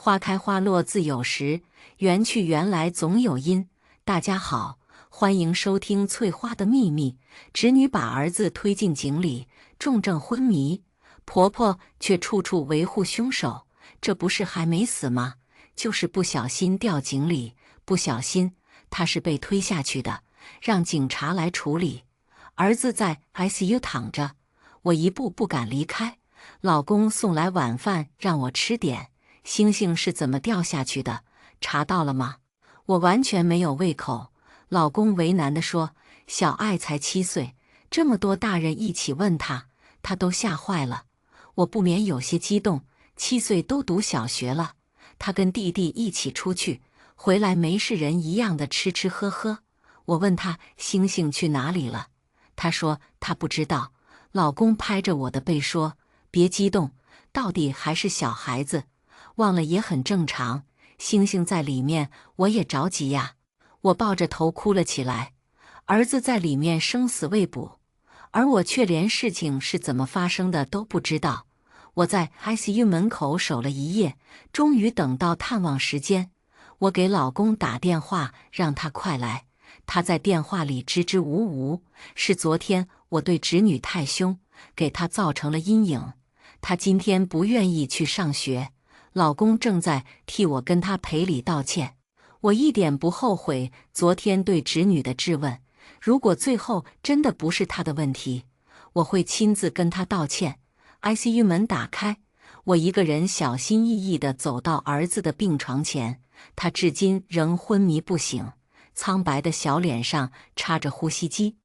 花开花落自有时，缘去缘来总有因。大家好，欢迎收听翠花的秘密。侄女把儿子推进井里，重症昏迷，婆婆却处处维护凶手。这不是还没死吗？就是不小心掉井里，不小心，他是被推下去的，让警察来处理。儿子在 ICU 躺着，我一步不敢离开。老公送来晚饭让我吃点。星星是怎么掉下去的？查到了吗？我完全没有胃口。老公为难地说：“小爱才7岁，这么多大人一起问他，他都吓坏了。”我不免有些激动，7岁都读小学了，他跟弟弟一起出去，回来没事人一样的吃吃喝喝。我问他星星去哪里了，他说他不知道。老公拍着我的背说：“别激动，到底还是小孩子，忘了也很正常。星星在里面，我也着急呀。”我抱着头哭了起来。儿子在里面生死未卜，而我却连事情是怎么发生的都不知道。我在 ICU 门口守了一夜，终于等到探望时间。我给老公打电话，让他快来。他在电话里支支吾吾，是昨天我对侄女太凶，给他造成了阴影。他今天不愿意去上学，老公正在替我跟他赔礼道歉。我一点不后悔昨天对侄女的质问，如果最后真的不是他的问题，我会亲自跟他道歉。ICU 门打开，我一个人小心翼翼地走到儿子的病床前，他至今仍昏迷不醒，苍白的小脸上插着呼吸机，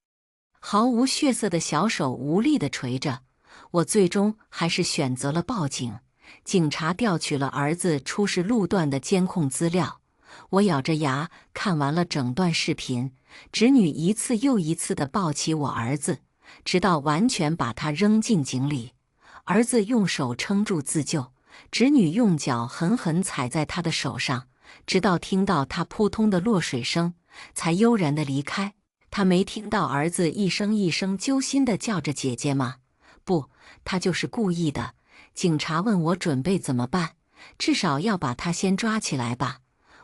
毫无血色的小手无力地垂着。我最终还是选择了报警。警察调取了儿子出事路段的监控资料。我咬着牙看完了整段视频，侄女一次又一次地抱起我儿子，直到完全把他扔进井里。儿子用手撑住自救，侄女用脚狠狠踩在他的手上，直到听到他扑通的落水声，才悠然地离开。他没听到儿子一声一声揪心地叫着姐姐吗？不，他就是故意的。警察问我准备怎么办，至少要把他先抓起来吧。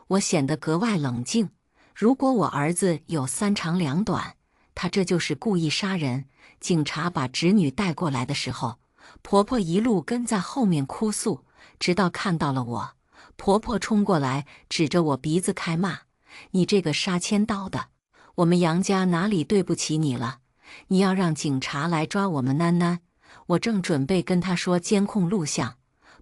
我显得格外冷静。如果我儿子有3长2短，他这就是故意杀人。警察把侄女带过来的时候，婆婆一路跟在后面哭诉，直到看到了我，婆婆冲过来指着我鼻子开骂：“你这个杀千刀的，我们杨家哪里对不起你了？你要让警察来抓我们囡囡。”我正准备跟她说监控录像，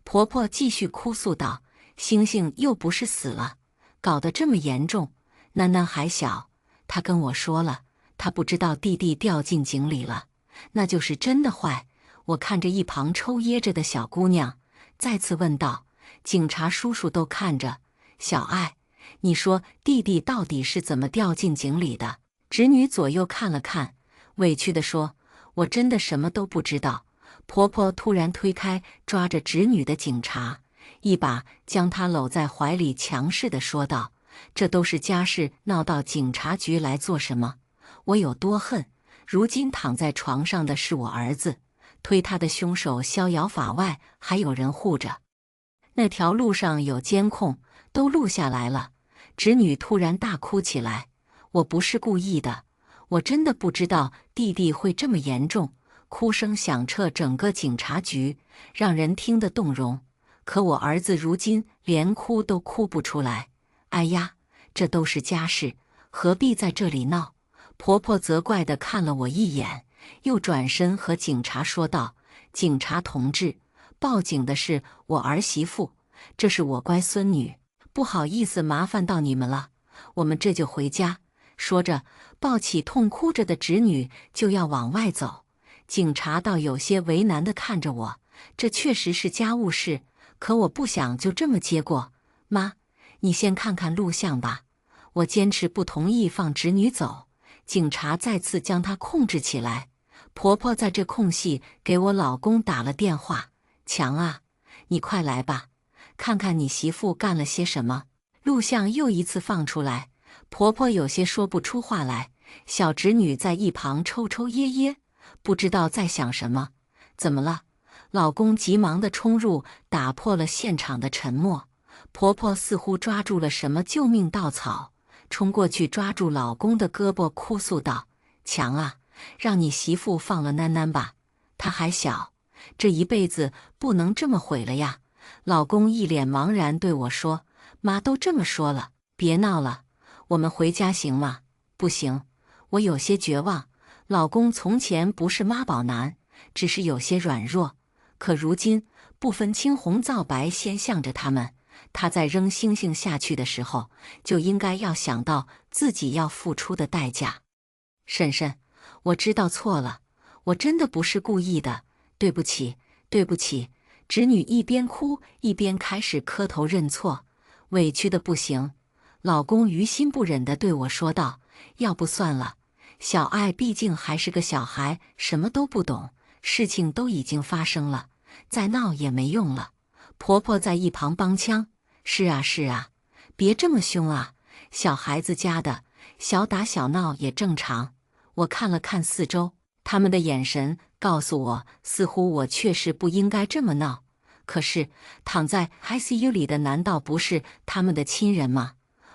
婆婆继续哭诉道：“星星又不是死了，搞得这么严重，囡囡还小。她跟我说了，她不知道弟弟掉进井里了，那就是真的坏。”我看着一旁抽噎着的小姑娘，再次问道：“警察叔叔都看着，小爱，你说弟弟到底是怎么掉进井里的？”侄女左右看了看，委屈地说：“我真的什么都不知道。”婆婆突然推开抓着侄女的警察，一把将她搂在怀里，强势地说道：“这都是家事，闹到警察局来做什么？我有多恨，如今躺在床上的是我儿子，推他的凶手逍遥法外，还有人护着。那条路上有监控，都录下来了。”侄女突然大哭起来：“我不是故意的，我真的不知道弟弟会这么严重。”哭声响彻整个警察局，让人听得动容。可我儿子如今连哭都哭不出来。哎呀，这都是家事，何必在这里闹？婆婆责怪地看了我一眼，又转身和警察说道：“警察同志，报警的是我儿媳妇，这是我乖孙女，不好意思麻烦到你们了，我们这就回家。”说着，抱起痛哭着的侄女就要往外走。警察倒有些为难地看着我，这确实是家务事，可我不想就这么接过。妈，你先看看录像吧。我坚持不同意放侄女走，警察再次将她控制起来。婆婆在这空隙给我老公打了电话：“强啊，你快来吧，看看你媳妇干了些什么。”录像又一次放出来，婆婆有些说不出话来，小侄女在一旁抽抽噎噎，不知道在想什么。“怎么了？”老公急忙地冲入，打破了现场的沉默。婆婆似乎抓住了什么救命稻草，冲过去抓住老公的胳膊，哭诉道：“强啊，让你媳妇放了囡囡吧，她还小，这一辈子不能这么毁了呀。”老公一脸茫然对我说：“妈都这么说了，别闹了，我们回家行吗？”不行，我有些绝望。老公从前不是妈宝男，只是有些软弱，可如今不分青红皂白，先向着他们。他在扔星星下去的时候，就应该要想到自己要付出的代价。婶婶，我知道错了，我真的不是故意的，对不起，对不起。侄女一边哭一边开始磕头认错，委屈的不行。老公于心不忍地对我说道：“要不算了，小爱毕竟还是个小孩，什么都不懂，事情都已经发生了，再闹也没用了。”婆婆在一旁帮腔：“是啊，是啊，别这么凶啊，小孩子家的，小打小闹也正常。”我看了看四周，他们的眼神告诉我，似乎我确实不应该这么闹。可是躺在 ICU 里的难道不是他们的亲人吗？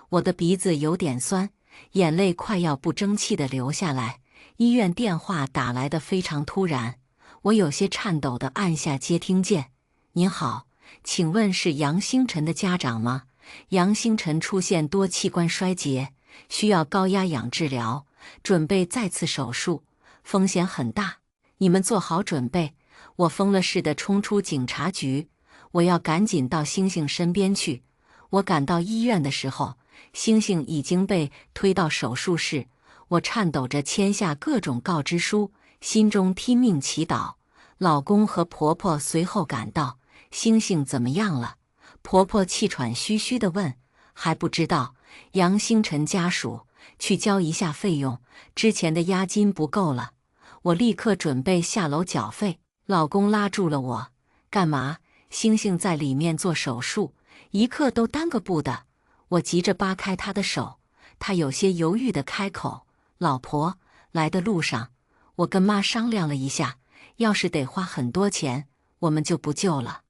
我的鼻子有点酸，眼泪快要不争气地流下来。医院电话打来的非常突然，我有些颤抖地按下接听键。“您好，请问是杨星辰的家长吗？杨星辰出现多器官衰竭，需要高压氧治疗，准备再次手术，风险很大，你们做好准备。”我疯了似的冲出警察局，我要赶紧到星星身边去。我赶到医院的时候，星星已经被推到手术室。我颤抖着签下各种告知书，心中拼命祈祷。老公和婆婆随后赶到。“星星怎么样了？”婆婆气喘吁吁地问。“还不知道。”杨星辰家属去交一下费用，之前的押金不够了。我立刻准备下楼缴费。老公拉住了我：“干嘛？星星在里面做手术，一刻都耽搁不得。”我急着扒开他的手，他有些犹豫地开口：“老婆，来的路上，我跟妈商量了一下，要是得花很多钱，我们就不救了。”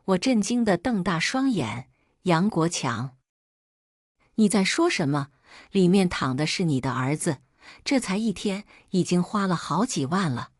我震惊地瞪大双眼：“杨国强，你在说什么？里面躺的是你的儿子，这才1天，已经花了好几万了。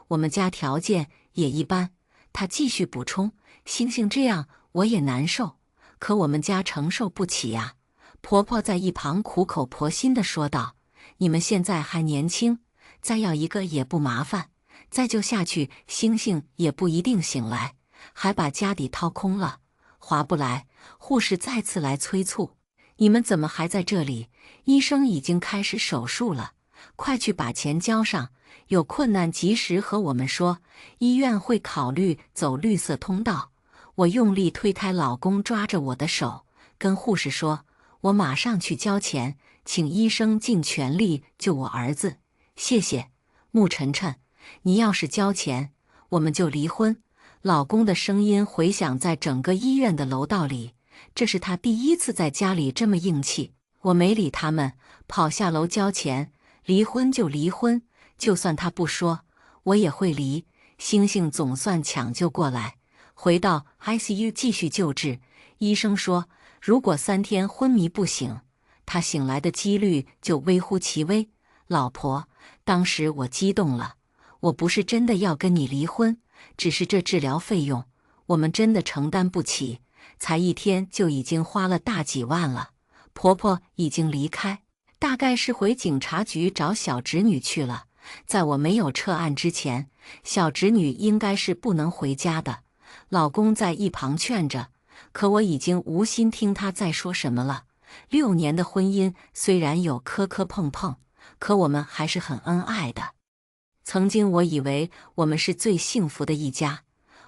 我们家条件也一般。”他继续补充：“星星这样我也难受，可我们家承受不起呀。”婆婆在一旁苦口婆心地说道：“你们现在还年轻，再要一个也不麻烦，再救下去，星星也不一定醒来，还把家底掏空了，划不来。”护士再次来催促：“你们怎么还在这里？医生已经开始手术了，快去把钱交上。有困难及时和我们说，医院会考虑走绿色通道。”我用力推开老公抓着我的手，跟护士说：“我马上去交钱，请医生尽全力救我儿子。”“谢谢，穆晨晨，你要是交钱，我们就离婚。”老公的声音回响在整个医院的楼道里，这是他第一次在家里这么硬气。我没理他们，跑下楼交钱。离婚就离婚，就算他不说，我也会离。星星总算抢救过来，回到 ICU 继续救治。医生说，如果3天昏迷不醒，他醒来的几率就微乎其微。老婆，当时我激动了，我不是真的要跟你离婚，只是这治疗费用我们真的承担不起，才1天就已经花了大几万了。婆婆已经离开，大概是回警察局找小侄女去了。在我没有撤案之前，小侄女应该是不能回家的。老公在一旁劝着，可我已经无心听他再说什么了。6年的婚姻虽然有磕磕碰碰，可我们还是很恩爱的。曾经我以为我们是最幸福的一家，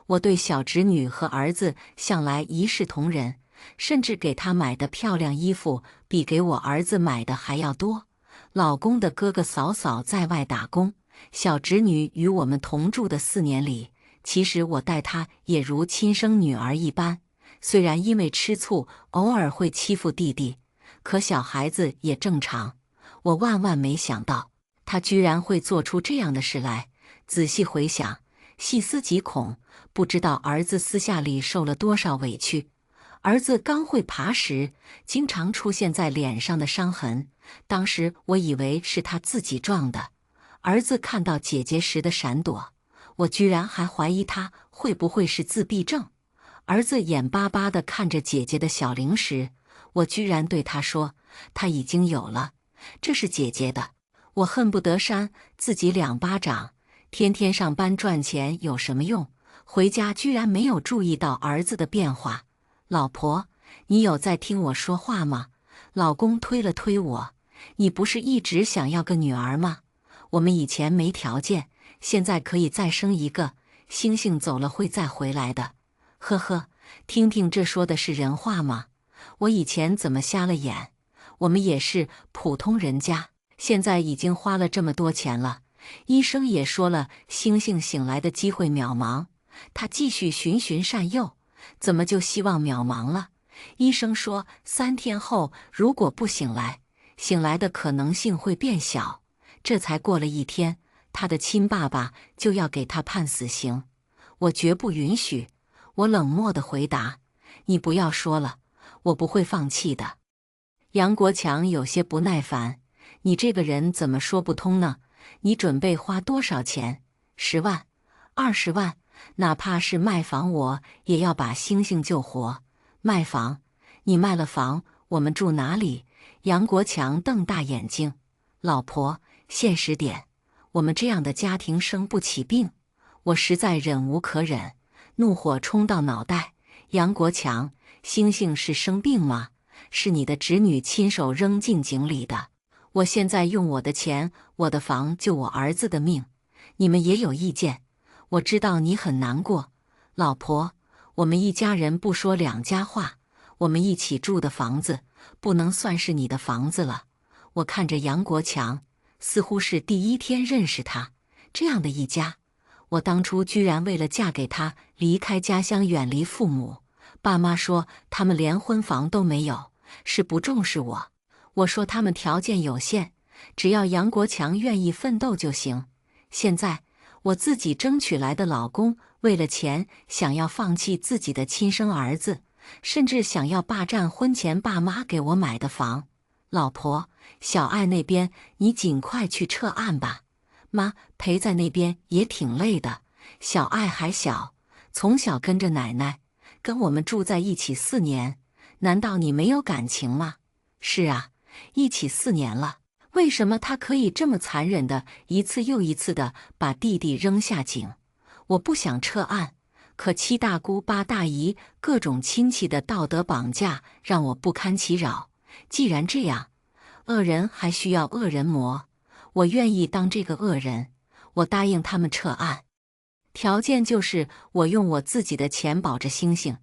我对小侄女和儿子向来一视同仁，甚至给他买的漂亮衣服比给我儿子买的还要多。老公的哥哥嫂嫂在外打工，小侄女与我们同住的4年里，其实我待她也如亲生女儿一般。虽然因为吃醋偶尔会欺负弟弟，可小孩子也正常。我万万没想到，她居然会做出这样的事来。仔细回想，细思极恐，不知道儿子私下里受了多少委屈。儿子刚会爬时，经常出现在脸上的伤痕，当时我以为是他自己撞的。儿子看到姐姐时的闪躲，我居然还怀疑他会不会是自闭症。儿子眼巴巴地看着姐姐的小零食，我居然对他说：“他已经有了，这是姐姐的。”我恨不得扇自己2巴掌。天天上班赚钱有什么用？回家居然没有注意到儿子的变化。老婆，你有在听我说话吗？老公推了推我，你不是一直想要个女儿吗？我们以前没条件，现在可以再生一个。星星走了会再回来的。呵呵，听听这说的是人话吗？我以前怎么瞎了眼？我们也是普通人家，现在已经花了这么多钱了。医生也说了，星星醒来的机会渺茫。他继续循循善诱，怎么就希望渺茫了？医生说3天后如果不醒来，醒来的可能性会变小。这才过了1天，他的亲爸爸就要给他判死刑。我绝不允许。我冷漠地回答：“你不要说了，我不会放弃的。”杨国强有些不耐烦：“你这个人怎么说不通呢？你准备花多少钱？10万、20万，哪怕是卖房，我也要把星星救活。卖房？你卖了房，我们住哪里？”杨国强瞪大眼睛：“老婆，现实点，我们这样的家庭生不起病。”我实在忍无可忍，怒火冲到脑袋。杨国强，星星是生病吗？是你的侄女亲手扔进井里的。我现在用我的钱、我的房救我儿子的命，你们也有意见。我知道你很难过，老婆，我们一家人不说两家话，我们一起住的房子不能算是你的房子了。我看着杨国强，似乎是第1天认识他，这样的一家。我当初居然为了嫁给他，离开家乡，远离父母。爸妈说他们连婚房都没有，是不重视我。我说他们条件有限，只要杨国强愿意奋斗就行。现在我自己争取来的老公，为了钱想要放弃自己的亲生儿子，甚至想要霸占婚前爸妈给我买的房。老婆，小爱那边你尽快去撤案吧。妈陪在那边也挺累的，小爱还小，从小跟着奶奶，跟我们住在一起4年，难道你没有感情吗？是啊，一起4年了，为什么他可以这么残忍的一次又一次的把弟弟扔下井？我不想撤案，可7大姑8大姨各种亲戚的道德绑架让我不堪其扰。既然这样，恶人还需要恶人磨。我愿意当这个恶人，我答应他们撤案，条件就是我用我自己的钱保着星星。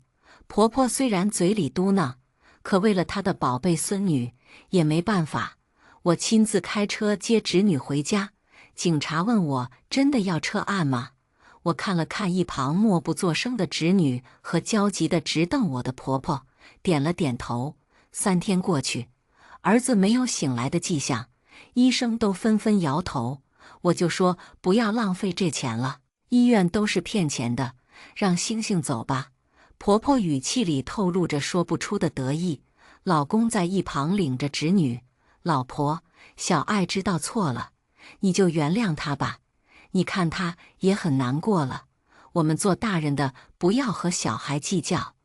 婆婆虽然嘴里嘟囔，可为了她的宝贝孙女，也没办法。我亲自开车接侄女回家，警察问我真的要撤案吗？我看了看一旁默不作声的侄女和焦急地直瞪我的婆婆，点了点头。3天过去，儿子没有醒来的迹象。医生都纷纷摇头，我就说不要浪费这钱了，医院都是骗钱的，让星星走吧。婆婆语气里透露着说不出的得意，老公在一旁领着侄女：“老婆，小爱知道错了，你就原谅她吧，你看她也很难过了。我们做大人的不要和小孩计较。”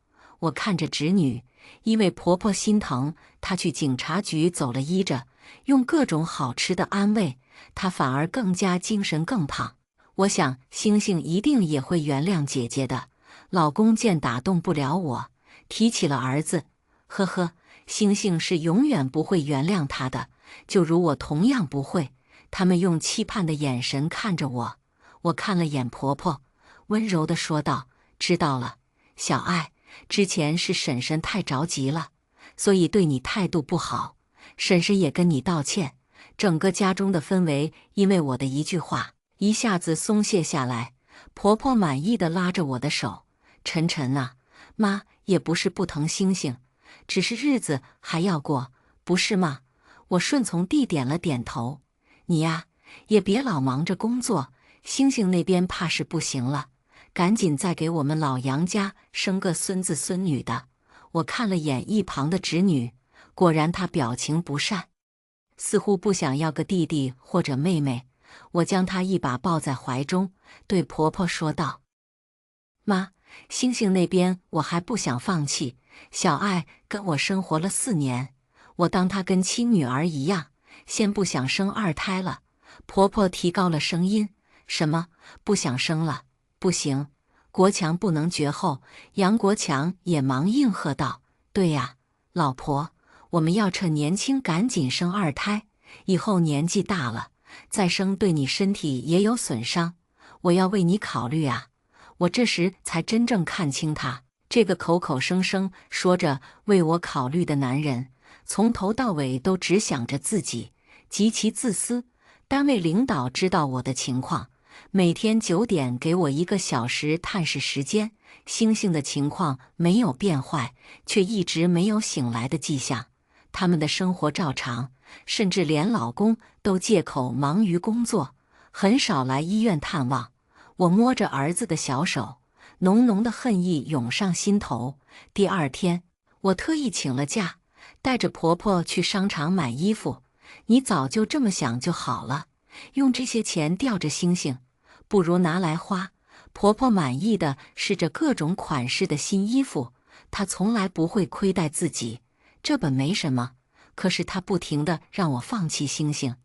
我看着侄女，因为婆婆心疼，她去警察局走了医着，用各种好吃的安慰，她反而更加精神更胖。我想星星一定也会原谅姐姐的。老公见打动不了我，提起了儿子。呵呵，星星是永远不会原谅他的，就如我同样不会。他们用期盼的眼神看着我，我看了眼婆婆，温柔地说道：“知道了，小爱，之前是婶婶太着急了，所以对你态度不好。婶婶也跟你道歉。”整个家中的氛围因为我的一句话一下子松懈下来。婆婆满意地拉着我的手：“晨晨啊，妈也不是不疼星星，只是日子还要过，不是吗？”我顺从地点了点头。你呀，也别老忙着工作，星星那边怕是不行了，赶紧再给我们老杨家生个孙子孙女的。我看了眼一旁的侄女，果然她表情不善，似乎不想要个弟弟或者妹妹。我将她一把抱在怀中，对婆婆说道：“妈，星星那边我还不想放弃。小爱跟我生活了4年，我当她跟亲女儿一样，先不想生二胎了。”婆婆提高了声音：“什么？不想生了？不行！”国强不能绝后。杨国强也忙应和道：“对呀，老婆，我们要趁年轻赶紧生二胎，以后年纪大了再生对你身体也有损伤。我要为你考虑啊！”我这时才真正看清他这个口口声声说着为我考虑的男人，从头到尾都只想着自己，极其自私。单位领导知道我的情况，每天9点给我1个小时探视时间。星星的情况没有变坏，却一直没有醒来的迹象。他们的生活照常，甚至连老公都借口忙于工作，很少来医院探望。我摸着儿子的小手，浓浓的恨意涌上心头。第2天，我特意请了假，带着婆婆去商场买衣服。你早就这么想就好了，用这些钱吊着星星，不如拿来花。婆婆满意的试着各种款式的新衣服，她从来不会亏待自己，这本没什么。可是她不停地让我放弃星星。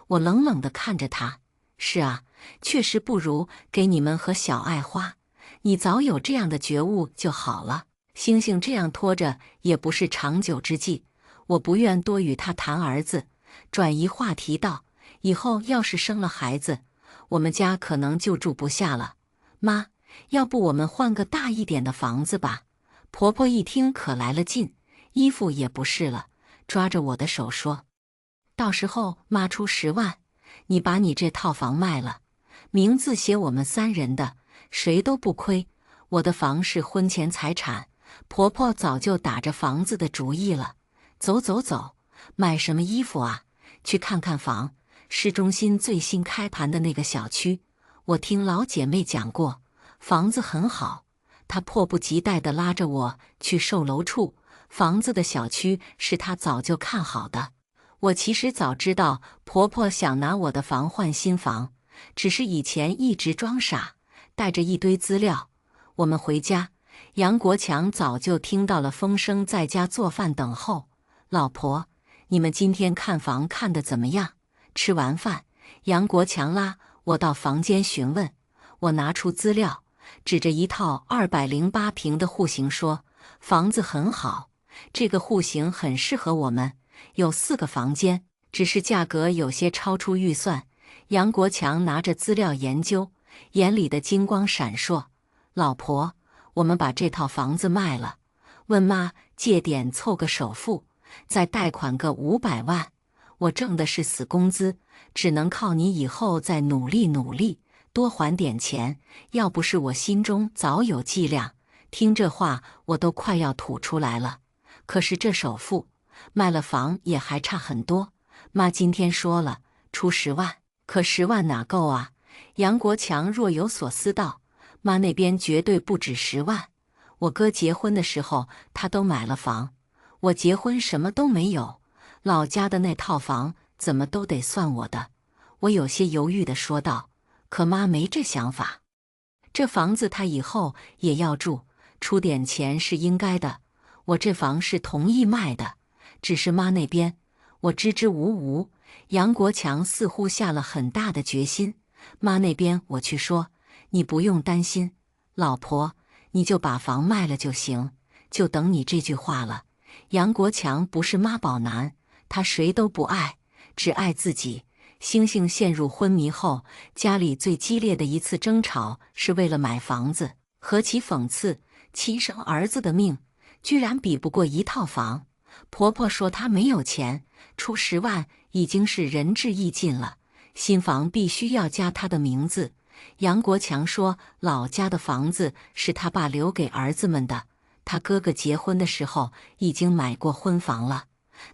我冷冷地看着她，是啊，确实不如给你们和小爱花。你早有这样的觉悟就好了。星星这样拖着也不是长久之计。我不愿多与她谈儿子，转移话题道：“以后要是生了孩子，我们家可能就住不下了。妈，要不我们换个大一点的房子吧？”婆婆一听可来了劲，衣服也不是了，抓着我的手说：“到时候妈出10万，你把你这套房卖了，名字写我们3人的，谁都不亏。我的房是婚前财产，婆婆早就打着房子的主意了。走走走，买什么衣服啊？去看看房，市中心最新开盘的那个小区。我听老姐妹讲过，房子很好。”她迫不及待地拉着我去售楼处，房子的小区是她早就看好的。我其实早知道婆婆想拿我的房换新房，只是以前一直装傻，带着一堆资料。我们回家，杨国强早就听到了风声，在家做饭等候。老婆，你们今天看房看得怎么样？吃完饭，杨国强拉我到房间询问。我拿出资料，指着一套208平的户型说：“房子很好，这个户型很适合我们，有4个房间，只是价格有些超出预算。”杨国强拿着资料研究，眼里的金光闪烁。老婆，我们把这套房子卖了，问妈借点凑个首付，再贷款个500万。我挣的是死工资，只能靠你以后再努力努力，多还点钱。要不是我心中早有计量，听这话我都快要吐出来了。可是这首付，卖了房也还差很多。妈今天说了，出10万，可10万哪够啊？杨国强若有所思道：“妈那边绝对不止10万。我哥结婚的时候，他都买了房，我结婚什么都没有，老家的那套房怎么都得算我的。”我有些犹豫地说道：“可妈没这想法，这房子她以后也要住，出点钱是应该的。我这房是同意卖的，只是妈那边……”我支支吾吾。杨国强似乎下了很大的决心：“妈那边我去说，你不用担心，老婆，你就把房卖了就行，就等你这句话了。”杨国强不是妈宝男，他谁都不爱，只爱自己。星星陷入昏迷后，家里最激烈的一次争吵是为了买房子，何其讽刺！亲生儿子的命，居然比不过一套房。婆婆说她没有钱，出10万已经是仁至义尽了，新房必须要加她的名字。杨国强说老家的房子是他爸留给儿子们的，他哥哥结婚的时候已经买过婚房了，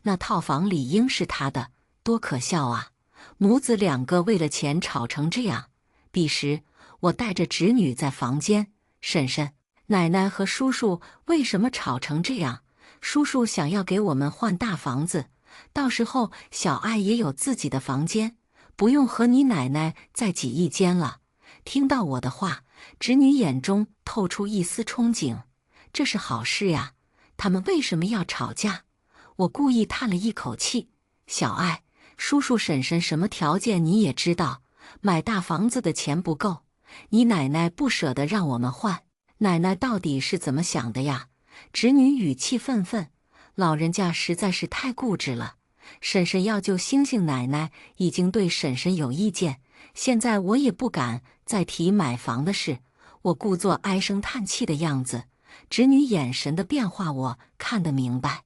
那套房理应是他的，多可笑啊！母子2个为了钱吵成这样。彼时我带着侄女在房间，婶婶、奶奶和叔叔为什么吵成这样？叔叔想要给我们换大房子，到时候小爱也有自己的房间，不用和你奶奶再挤一间了。听到我的话，侄女眼中透出一丝憧憬。这是好事呀，他们为什么要吵架？我故意叹了一口气。小爱，叔叔婶婶什么条件你也知道，买大房子的钱不够，你奶奶不舍得让我们换，奶奶到底是怎么想的呀？侄女语气愤愤，老人家实在是太固执了。婶婶要救星星奶奶，已经对婶婶有意见，现在我也不敢再提买房的事。我故作唉声叹气的样子，侄女眼神的变化我看得明白，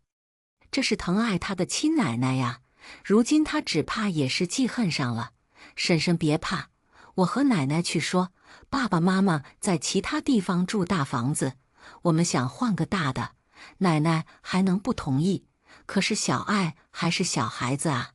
这是疼爱她的亲奶奶呀。如今她只怕也是记恨上了。婶婶别怕，我和奶奶去说，爸爸妈妈在其他地方住大房子，我们想换个大的，奶奶还能不同意？可是小爱还是小孩子啊。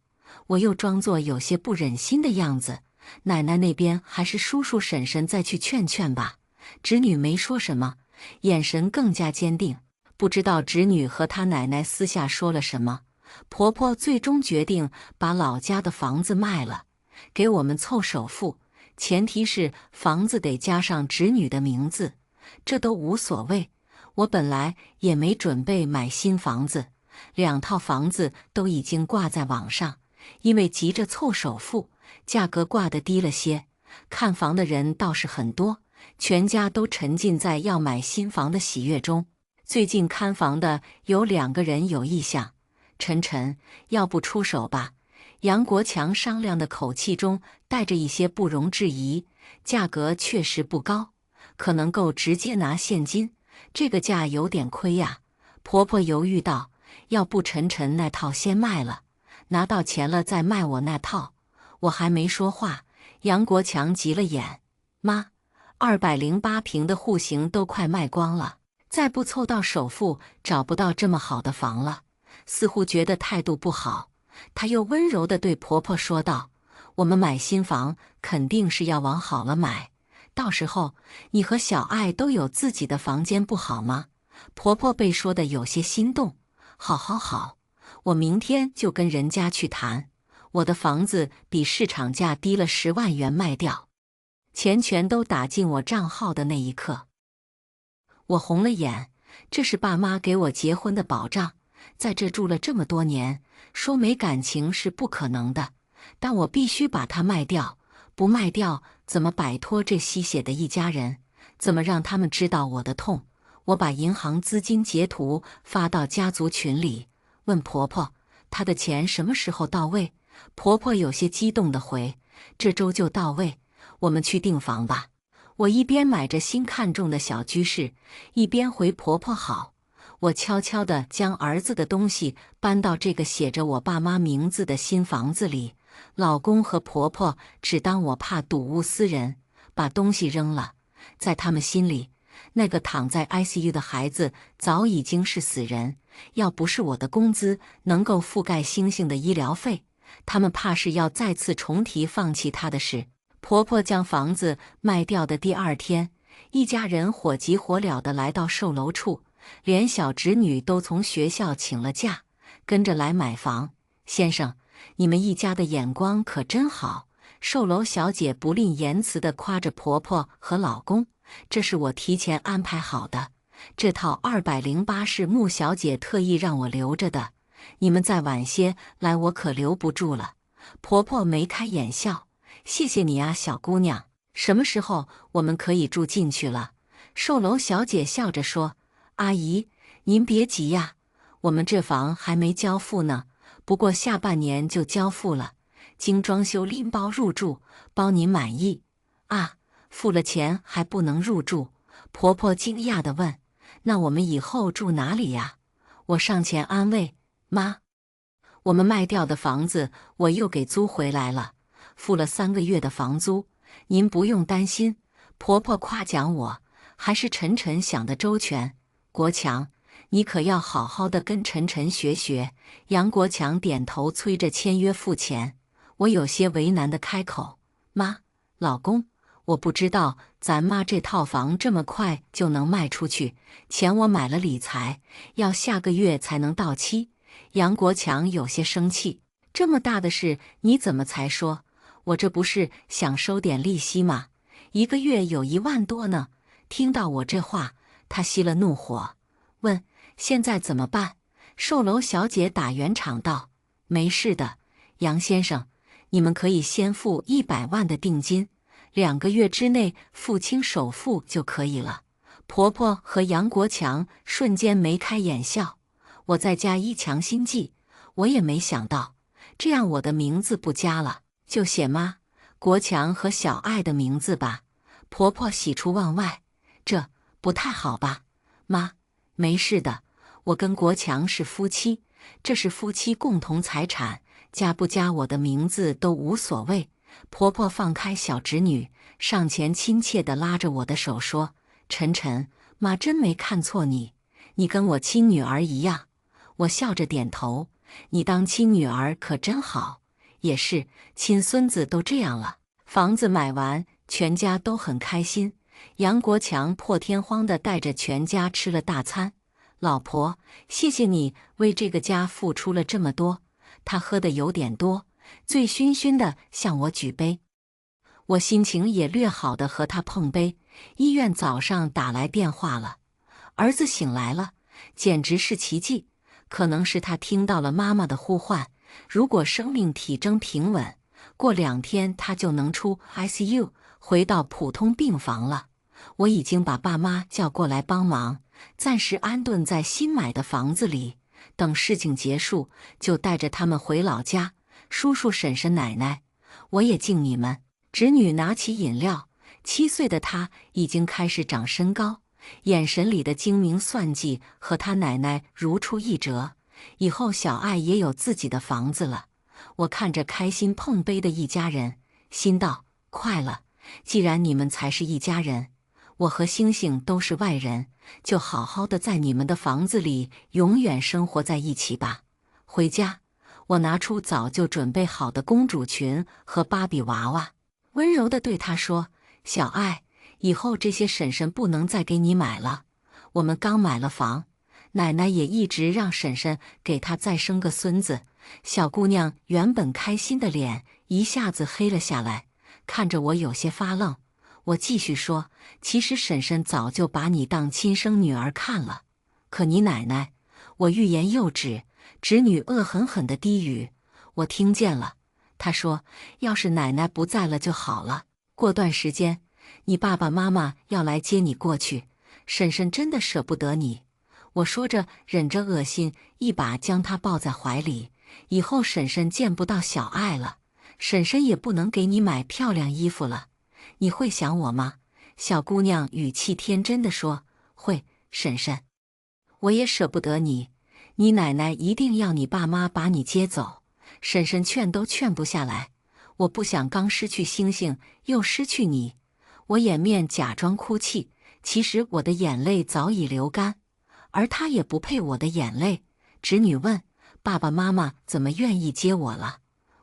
我又装作有些不忍心的样子，奶奶那边还是叔叔婶婶再去劝劝吧。侄女没说什么，眼神更加坚定。不知道侄女和她奶奶私下说了什么，婆婆最终决定把老家的房子卖了，给我们凑首付，前提是房子得加上侄女的名字。这都无所谓，我本来也没准备买新房子，2套房子都已经挂在网上，因为急着凑首付，价格挂得低了些，看房的人倒是很多，全家都沉浸在要买新房的喜悦中。最近看房的有2个人有意向，晨晨，要不出手吧？杨国强商量的口气中带着一些不容置疑，价格确实不高，可能够直接拿现金，这个价有点亏呀。婆婆犹豫道，要不晨晨那套先卖了，拿到钱了再卖我那套。我还没说话，杨国强急了眼，妈，208平的户型都快卖光了，再不凑到首付，找不到这么好的房了。似乎觉得态度不好，她又温柔地对婆婆说道，我们买新房肯定是要往好了买，到时候你和小爱都有自己的房间不好吗？婆婆被说得有些心动。好，我明天就跟人家去谈，我的房子比市场价低了10万元卖掉，钱全都打进我账号的那一刻，我红了眼。这是爸妈给我结婚的保障，在这住了这么多年，说没感情是不可能的，但我必须把它卖掉，不卖掉怎么摆脱这吸血的一家人？怎么让他们知道我的痛？我把银行资金截图发到家族群里，问婆婆，她的钱什么时候到位？婆婆有些激动地回，这周就到位，我们去订房吧。我一边买着新看中的小居室，一边回婆婆好。我悄悄地将儿子的东西搬到这个写着我爸妈名字的新房子里，老公和婆婆只当我怕睹物思人，把东西扔了。在他们心里，那个躺在 ICU 的孩子早已经是死人，要不是我的工资能够覆盖星星的医疗费，他们怕是要再次重提放弃他的事。婆婆将房子卖掉的第2天，一家人火急火燎地来到售楼处，连小侄女都从学校请了假，跟着来买房。先生，你们一家的眼光可真好，售楼小姐不吝言辞地夸着婆婆和老公，这是我提前安排好的，这套208是穆小姐特意让我留着的，你们再晚些来我可留不住了。婆婆眉开眼笑，谢谢你啊，小姑娘，什么时候我们可以住进去了？售楼小姐笑着说，阿姨，您别急呀，我们这房还没交付呢，不过下半年就交付了，经装修拎包入住，包您满意。啊，付了钱还不能入住？婆婆惊讶地问，那我们以后住哪里呀？我上前安慰，妈，我们卖掉的房子我又给租回来了，付了3个月的房租，您不用担心。婆婆夸奖我，还是晨晨想得周全。国强，你可要好好的跟晨晨学学。杨国强点头催着签约付钱。我有些为难的开口，妈，老公，我不知道咱妈这套房这么快就能卖出去，钱我买了理财，要下个月才能到期。杨国强有些生气，这么大的事你怎么才说？我这不是想收点利息吗？一个月有1万多呢。听到我这话，他熄了怒火，问：现在怎么办？售楼小姐打圆场道：没事的，杨先生，你们可以先付100万的定金，2个月之内付清首付就可以了。婆婆和杨国强瞬间眉开眼笑。我在加一强心剂，我也没想到，这样我的名字不加了，就写妈国强和小爱的名字吧。婆婆喜出望外，这不太好吧？妈，没事的，我跟国强是夫妻，这是夫妻共同财产，加不加我的名字都无所谓。婆婆放开小侄女，上前亲切地拉着我的手说：晨晨，妈真没看错你，你跟我亲女儿一样。我笑着点头，你当亲女儿可真好，也是，亲孙子都这样了。房子买完，全家都很开心。杨国强破天荒地带着全家吃了大餐。老婆，谢谢你为这个家付出了这么多。他喝的有点多，醉醺醺地向我举杯。我心情也略好地和他碰杯。医院早上打来电话了，儿子醒来了，简直是奇迹。可能是他听到了妈妈的呼唤，如果生命体征平稳，过2天他就能出 ICU， 回到普通病房了。我已经把爸妈叫过来帮忙，暂时安顿在新买的房子里，等事情结束就带着他们回老家。叔叔婶婶奶奶，我也敬你们。侄女拿起饮料，7岁的她已经开始长身高，眼神里的精明算计和他奶奶如出一辙。以后小爱也有自己的房子了。我看着开心碰杯的一家人，心道：快了，既然你们才是一家人，我和星星都是外人，就好好的在你们的房子里永远生活在一起吧。回家，我拿出早就准备好的公主裙和芭比娃娃，温柔地对她说：小爱，以后这些婶婶不能再给你买了，我们刚买了房，奶奶也一直让婶婶给她再生个孙子。小姑娘原本开心的脸一下子黑了下来，看着我有些发愣。我继续说：其实婶婶早就把你当亲生女儿看了，可你奶奶……我欲言又止，侄女恶狠狠地低语，我听见了。她说：要是奶奶不在了就好了，过段时间你爸爸妈妈要来接你过去，婶婶真的舍不得你。我说着忍着恶心，一把将她抱在怀里。以后婶婶见不到小爱了，婶婶也不能给你买漂亮衣服了，你会想我吗？小姑娘语气天真地说：会，婶婶。我也舍不得你，你奶奶一定要你爸妈把你接走，婶婶劝都劝不下来。我不想刚失去星星又失去你。我掩面假装哭泣，其实我的眼泪早已流干，而她也不配我的眼泪。侄女问：爸爸妈妈怎么愿意接我了？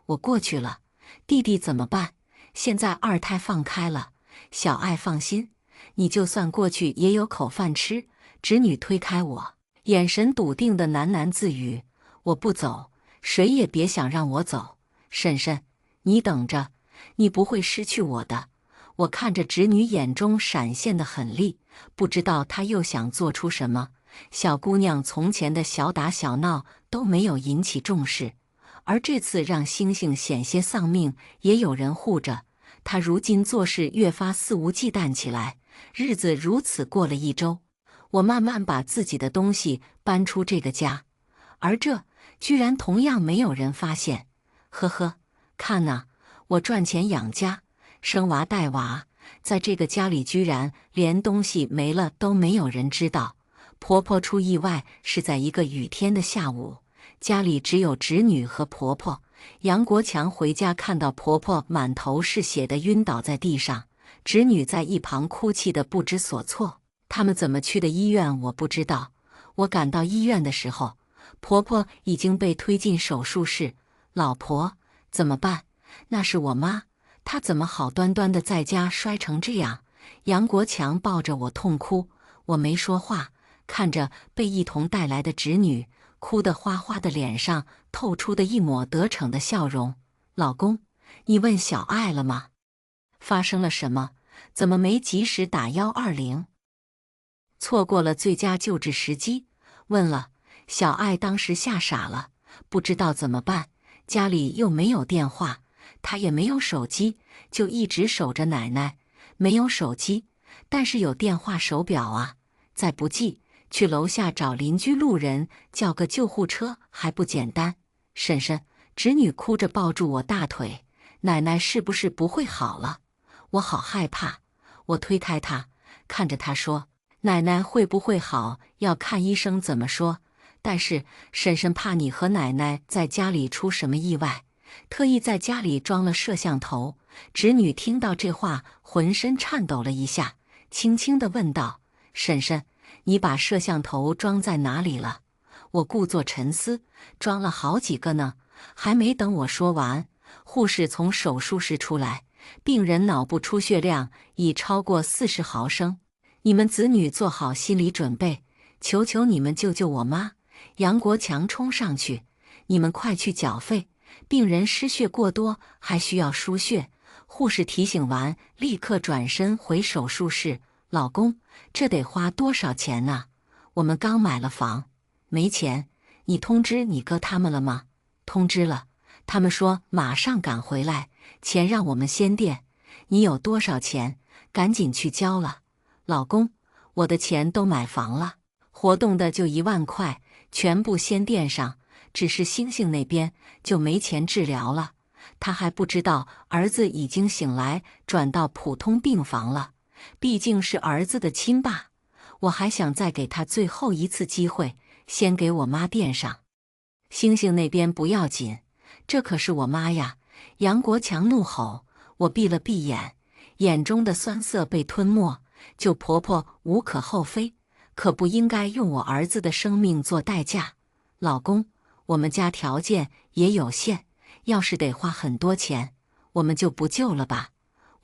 我过去了。弟弟怎么办？现在2胎放开了，小爱放心，你就算过去也有口饭吃。侄女推开我，眼神笃定的喃喃自语：我不走，谁也别想让我走。婶婶，你等着，你不会失去我的。我看着侄女眼中闪现的狠厉，不知道她又想做出什么。小姑娘从前的小打小闹都没有引起重视，而这次让星星险些丧命，也有人护着。她如今做事越发肆无忌惮起来。日子如此过了1周，我慢慢把自己的东西搬出这个家，而这居然同样没有人发现。呵呵，看呐，我赚钱养家，生娃带娃，在这个家里居然连东西没了都没有人知道。婆婆出意外是在一个雨天的下午，家里只有侄女和婆婆。杨国强回家看到婆婆满头是血的晕倒在地上，侄女在一旁哭泣的不知所措。他们怎么去的医院我不知道，我赶到医院的时候，婆婆已经被推进手术室。老婆，怎么办？那是我妈，他怎么好端端的在家摔成这样？杨国强抱着我痛哭，我没说话，看着被一同带来的侄女哭得花花的脸上透出的一抹得逞的笑容。老公，你问小爱了吗？发生了什么？怎么没及时打120？错过了最佳救治时机。问了，小爱当时吓傻了，不知道怎么办，家里又没有电话，她也没有手机，就一直守着奶奶。没有手机，但是有电话手表啊，再不济去楼下找邻居路人叫个救护车还不简单？婶婶，侄女哭着抱住我大腿，奶奶是不是不会好了？我好害怕。我推开她，看着她说，奶奶会不会好要看医生怎么说，但是婶婶怕你和奶奶在家里出什么意外，特意在家里装了摄像头。侄女听到这话，浑身颤抖了一下，轻轻地问道：“婶婶，你把摄像头装在哪里了？”我故作沉思：“装了好几个呢。”还没等我说完，护士从手术室出来，病人脑部出血量已超过40毫升，你们子女做好心理准备，求求你们救救我妈！杨国强冲上去：“你们快去缴费，病人失血过多，还需要输血。”护士提醒完，立刻转身回手术室。老公，这得花多少钱呢？我们刚买了房，没钱。你通知你哥他们了吗？通知了，他们说马上赶回来，钱让我们先垫。你有多少钱？赶紧去交了。老公，我的钱都买房了，活动的就1万块，全部先垫上。只是星星那边就没钱治疗了。他还不知道儿子已经醒来，转到普通病房了。毕竟是儿子的亲爸，我还想再给他最后一次机会，先给我妈垫上。星星那边不要紧，这可是我妈呀！杨国强怒吼。我闭了闭眼，眼中的酸涩被吞没。救婆婆无可厚非，可不应该用我儿子的生命做代价。老公，我们家条件也有限，要是得花很多钱，我们就不救了吧。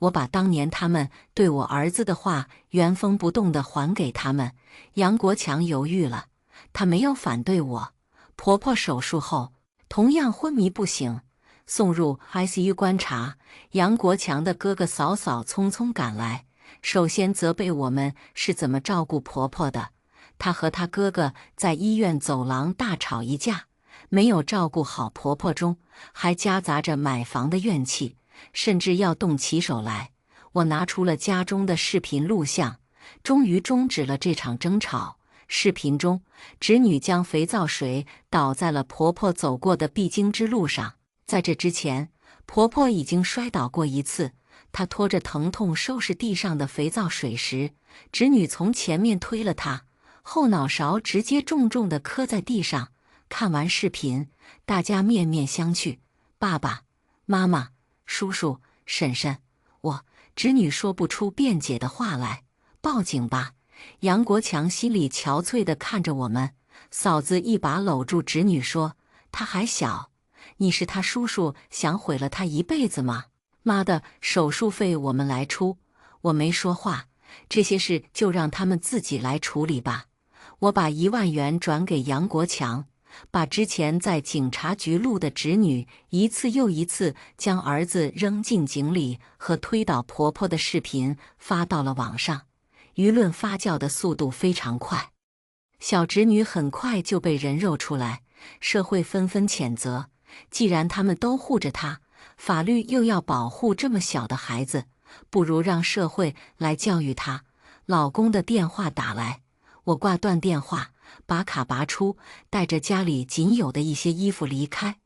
我把当年他们对我儿子的话原封不动地还给他们。杨国强犹豫了，他没有反对我。婆婆手术后同样昏迷不醒，送入 ICU 观察。杨国强的哥哥嫂嫂匆匆赶来，首先责备我们是怎么照顾婆婆的。他和他哥哥在医院走廊大吵一架，没有照顾好婆婆中，还夹杂着买房的怨气，甚至要动起手来。我拿出了家中的视频录像，终于终止了这场争吵。视频中，侄女将肥皂水倒在了婆婆走过的必经之路上。在这之前，婆婆已经摔倒过一次。她拖着疼痛收拾地上的肥皂水时，侄女从前面推了她，后脑勺直接重重地磕在地上。看完视频，大家面面相觑。爸爸妈妈、叔叔、婶婶，侄女说不出辩解的话来。报警吧！杨国强心里憔悴地看着我们。嫂子一把搂住侄女说：“她还小，你是她叔叔，想毁了她一辈子吗？妈的，手术费我们来出。”我没说话，这些事就让他们自己来处理吧。我把1万元转给杨国强，把之前在警察局录的侄女一次又一次将儿子扔进井里和推倒婆婆的视频发到了网上。舆论发酵的速度非常快，小侄女很快就被人肉出来，社会纷纷谴责。既然他们都护着她，法律又要保护这么小的孩子，不如让社会来教育她。老公的电话打来，我挂断电话，把卡拔出，带着家里仅有的一些衣服离开。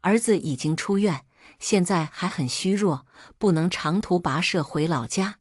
儿子已经出院，现在还很虚弱，不能长途跋涉回老家。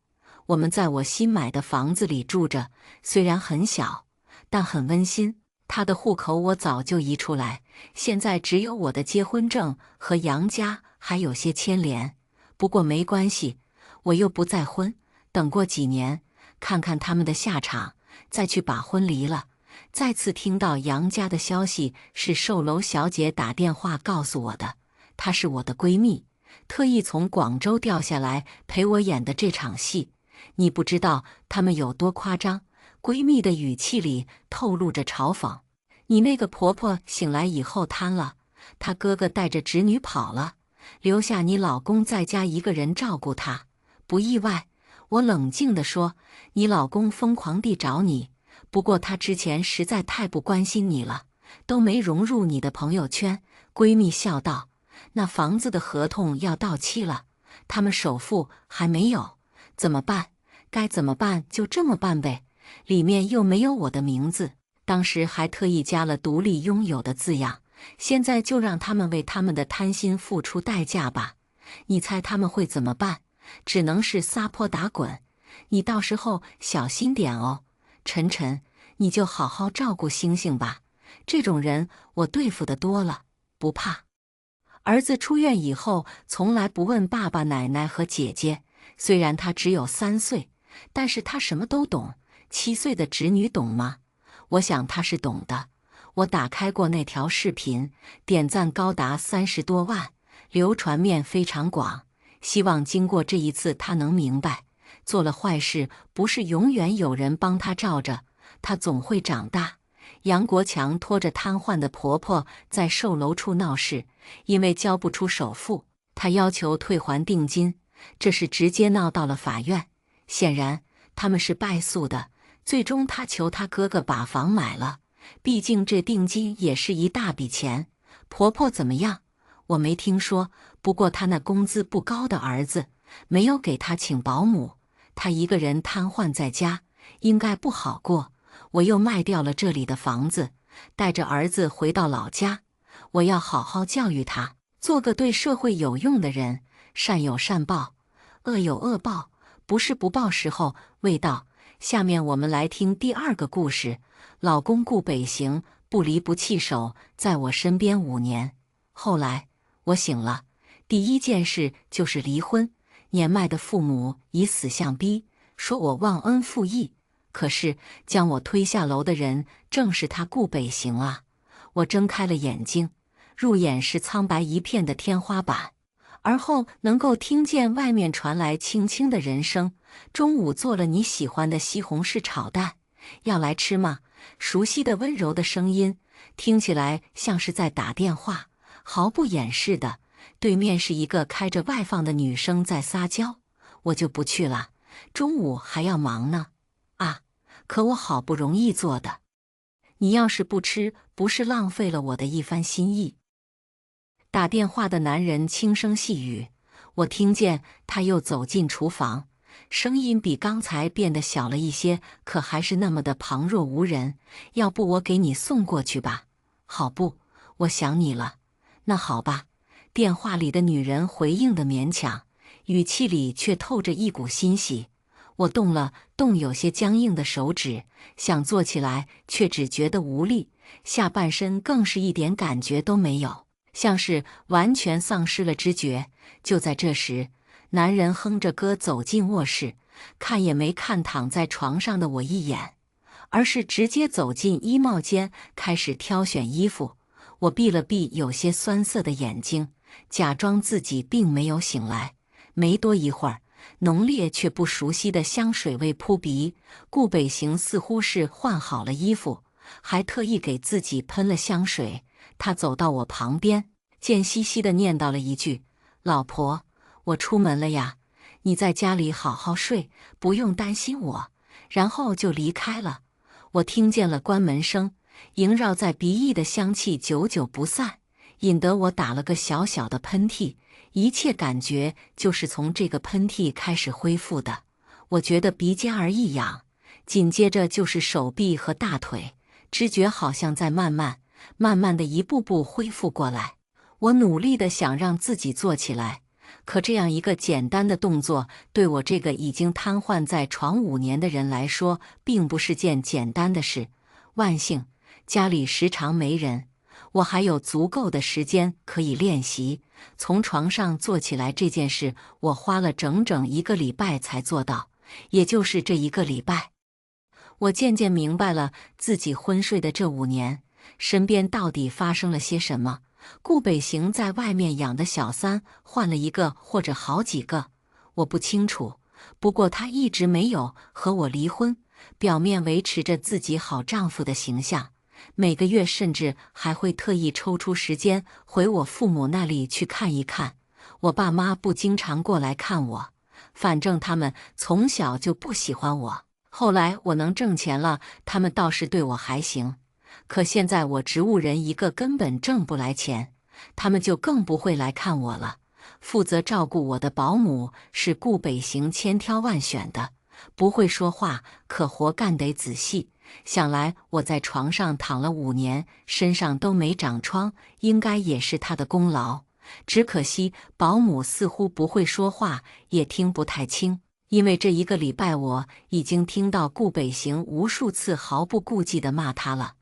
我们在我新买的房子里住着，虽然很小，但很温馨。他的户口我早就移出来，现在只有我的结婚证和杨家还有些牵连。不过没关系，我又不再婚，等过几年，看看他们的下场，再去把婚离了。再次听到杨家的消息是售楼小姐打电话告诉我的，她是我的闺蜜，特意从广州调下来陪我演的这场戏。你不知道他们有多夸张。闺蜜的语气里透露着嘲讽。你那个婆婆醒来以后瘫了，她哥哥带着侄女跑了，留下你老公在家一个人照顾她。不意外，我冷静地说，你老公疯狂地找你，不过他之前实在太不关心你了，都没融入你的朋友圈。闺蜜笑道，那房子的合同要到期了，他们首付还没有，怎么办？该怎么办就这么办呗，里面又没有我的名字，当时还特意加了独立拥有的字样，现在就让他们为他们的贪心付出代价吧。你猜他们会怎么办？只能是撒泼打滚。你到时候小心点哦。晨晨，你就好好照顾星星吧，这种人我对付的多了，不怕。儿子出院以后从来不问爸爸奶奶和姐姐，虽然他只有3岁，但是他什么都懂。7岁的侄女懂吗？我想他是懂的。我打开过那条视频，点赞高达30多万，流传面非常广。希望经过这一次他能明白，做了坏事不是永远有人帮他罩着，他总会长大。杨国强拖着瘫痪的婆婆在售楼处闹事，因为交不出首付，他要求退还定金，这是直接闹到了法院。显然他们是败诉的，最终他求他哥哥把房买了，毕竟这定金也是一大笔钱。婆婆怎么样？我没听说，不过他那工资不高的儿子没有给他请保姆，他一个人瘫痪在家，应该不好过。我又卖掉了这里的房子，带着儿子回到老家。我要好好教育他，做个对社会有用的人。善有善报，恶有恶报，不是不报时候未到。下面我们来听第2个故事。老公顾北行不离不弃守在我身边5年，后来我醒了，第一件事就是离婚。年迈的父母以死相逼，说我忘恩负义。可是将我推下楼的人正是他顾北行啊！我睁开了眼睛，入眼是苍白一片的天花板，而后能够听见外面传来轻轻的人声。中午做了你喜欢的西红柿炒蛋，要来吃吗？熟悉的温柔的声音，听起来像是在打电话，毫不掩饰的。对面是一个开着外放的女生在撒娇，我就不去了，中午还要忙呢。啊，可我好不容易做的，你要是不吃，不是浪费了我的一番心意？打电话的男人轻声细语，我听见他又走进厨房，声音比刚才变得小了一些，可还是那么的旁若无人。要不我给你送过去吧？好不，我想你了。那好吧。电话里的女人回应的勉强，语气里却透着一股欣喜。我动了动有些僵硬的手指，想做起来却只觉得无力，下半身更是一点感觉都没有，像是完全丧失了知觉。就在这时，男人哼着歌走进卧室，看也没看躺在床上的我一眼，而是直接走进衣帽间，开始挑选衣服。我闭了闭有些酸涩的眼睛，假装自己并没有醒来。没多一会儿，浓烈却不熟悉的香水味扑鼻。顾北行似乎是换好了衣服，还特意给自己喷了香水。他走到我旁边，贱兮兮地念叨了一句：“老婆，我出门了呀，你在家里好好睡，不用担心我。”然后就离开了。我听见了关门声，萦绕在鼻翼的香气久久不散，引得我打了个小小的喷嚏。一切感觉就是从这个喷嚏开始恢复的。我觉得鼻尖儿一痒，紧接着就是手臂和大腿，知觉好像在慢慢的一步步恢复过来。我努力的想让自己坐起来，可这样一个简单的动作，对我这个已经瘫痪在床5年的人来说，并不是件简单的事。万幸，家里时常没人，我还有足够的时间可以练习。从床上坐起来这件事，我花了整整1个礼拜才做到，也就是这1个礼拜，我渐渐明白了自己昏睡的这5年，身边到底发生了些什么。顾北行在外面养的小三换了一个或者好几个，我不清楚。不过他一直没有和我离婚，表面维持着自己好丈夫的形象，每个月甚至还会特意抽出时间回我父母那里去看一看。我爸妈不经常过来看我，反正他们从小就不喜欢我。后来我能挣钱了，他们倒是对我还行。可现在我植物人一个根本挣不来钱，他们就更不会来看我了。负责照顾我的保姆是顾北行千挑万选的，不会说话，可活干得仔细。想来我在床上躺了5年，身上都没长疮，应该也是他的功劳。只可惜保姆似乎不会说话，也听不太清。因为这1个礼拜我已经听到顾北行无数次毫不顾忌地骂他了，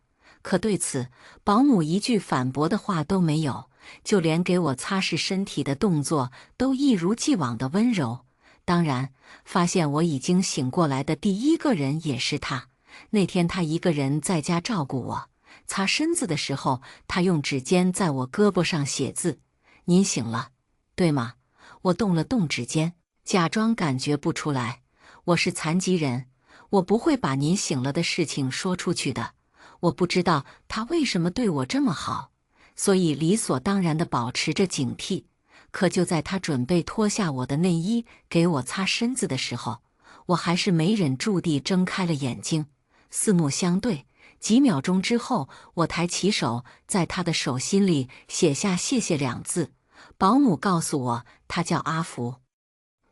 可对此保姆一句反驳的话都没有，就连给我擦拭身体的动作都一如既往的温柔。当然，发现我已经醒过来的第一个人也是他。那天他一个人在家照顾我，擦身子的时候，他用指尖在我胳膊上写字：“您醒了，对吗？”我动了动指尖，假装感觉不出来。我是残疾人，我不会把您醒了的事情说出去的。我不知道他为什么对我这么好，所以理所当然地保持着警惕。可就在他准备脱下我的内衣给我擦身子的时候，我还是没忍住地睁开了眼睛，四目相对。几秒钟之后，我抬起手，在他的手心里写下“谢谢”2字。保姆告诉我，他叫阿福。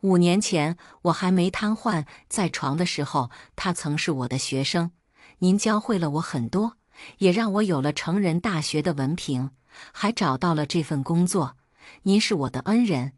5年前我还没瘫痪在床的时候，他曾是我的学生。您教会了我很多，也让我有了成人大学的文凭，还找到了这份工作。您是我的恩人。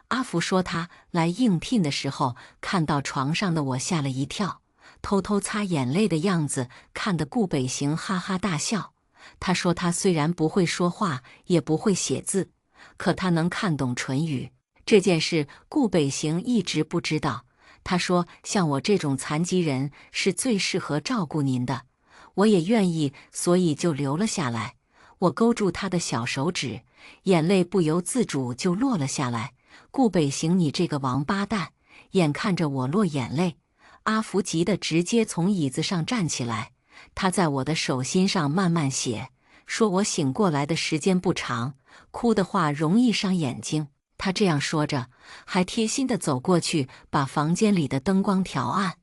阿福说他来应聘的时候，看到床上的我吓了一跳，偷偷擦眼泪的样子看得顾北行哈哈大笑。他说他虽然不会说话，也不会写字，可他能看懂唇语。这件事顾北行一直不知道。他说像我这种残疾人是最适合照顾您的，我也愿意，所以就留了下来。我勾住他的小手指，眼泪不由自主就落了下来。顾北行，你这个王八蛋！眼看着我落眼泪，阿福急得直接从椅子上站起来，他在我的手心上慢慢写，说我醒过来的时间不长，哭的话容易伤眼睛。他这样说着，还贴心地走过去把房间里的灯光调暗。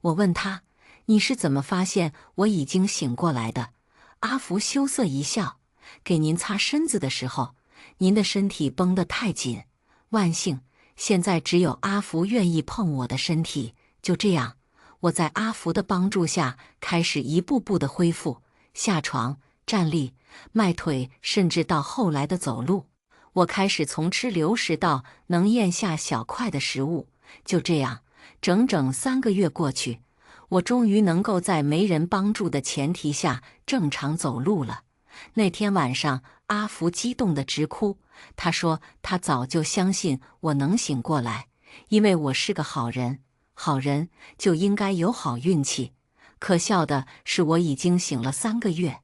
我问他，你是怎么发现我已经醒过来的？阿福羞涩一笑，给您擦身子的时候，您的身体绷得太紧，万幸现在只有阿福愿意碰我的身体。就这样，我在阿福的帮助下开始一步步的恢复，下床、站立、迈腿，甚至到后来的走路。我开始从吃流食到能咽下小块的食物。就这样，整整3个月过去，我终于能够在没人帮助的前提下正常走路了。那天晚上，阿福激动得直哭。他说他早就相信我能醒过来，因为我是个好人，好人就应该有好运气。可笑的是，我已经醒了3个月。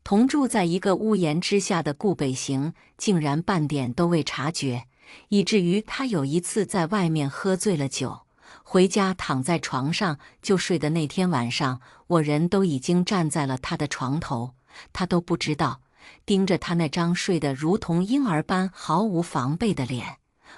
同住在一个屋檐之下的顾北行竟然半点都未察觉，以至于他有一次在外面喝醉了酒，回家躺在床上就睡的那天晚上，我人都已经站在了他的床头，他都不知道，盯着他那张睡得如同婴儿般毫无防备的脸。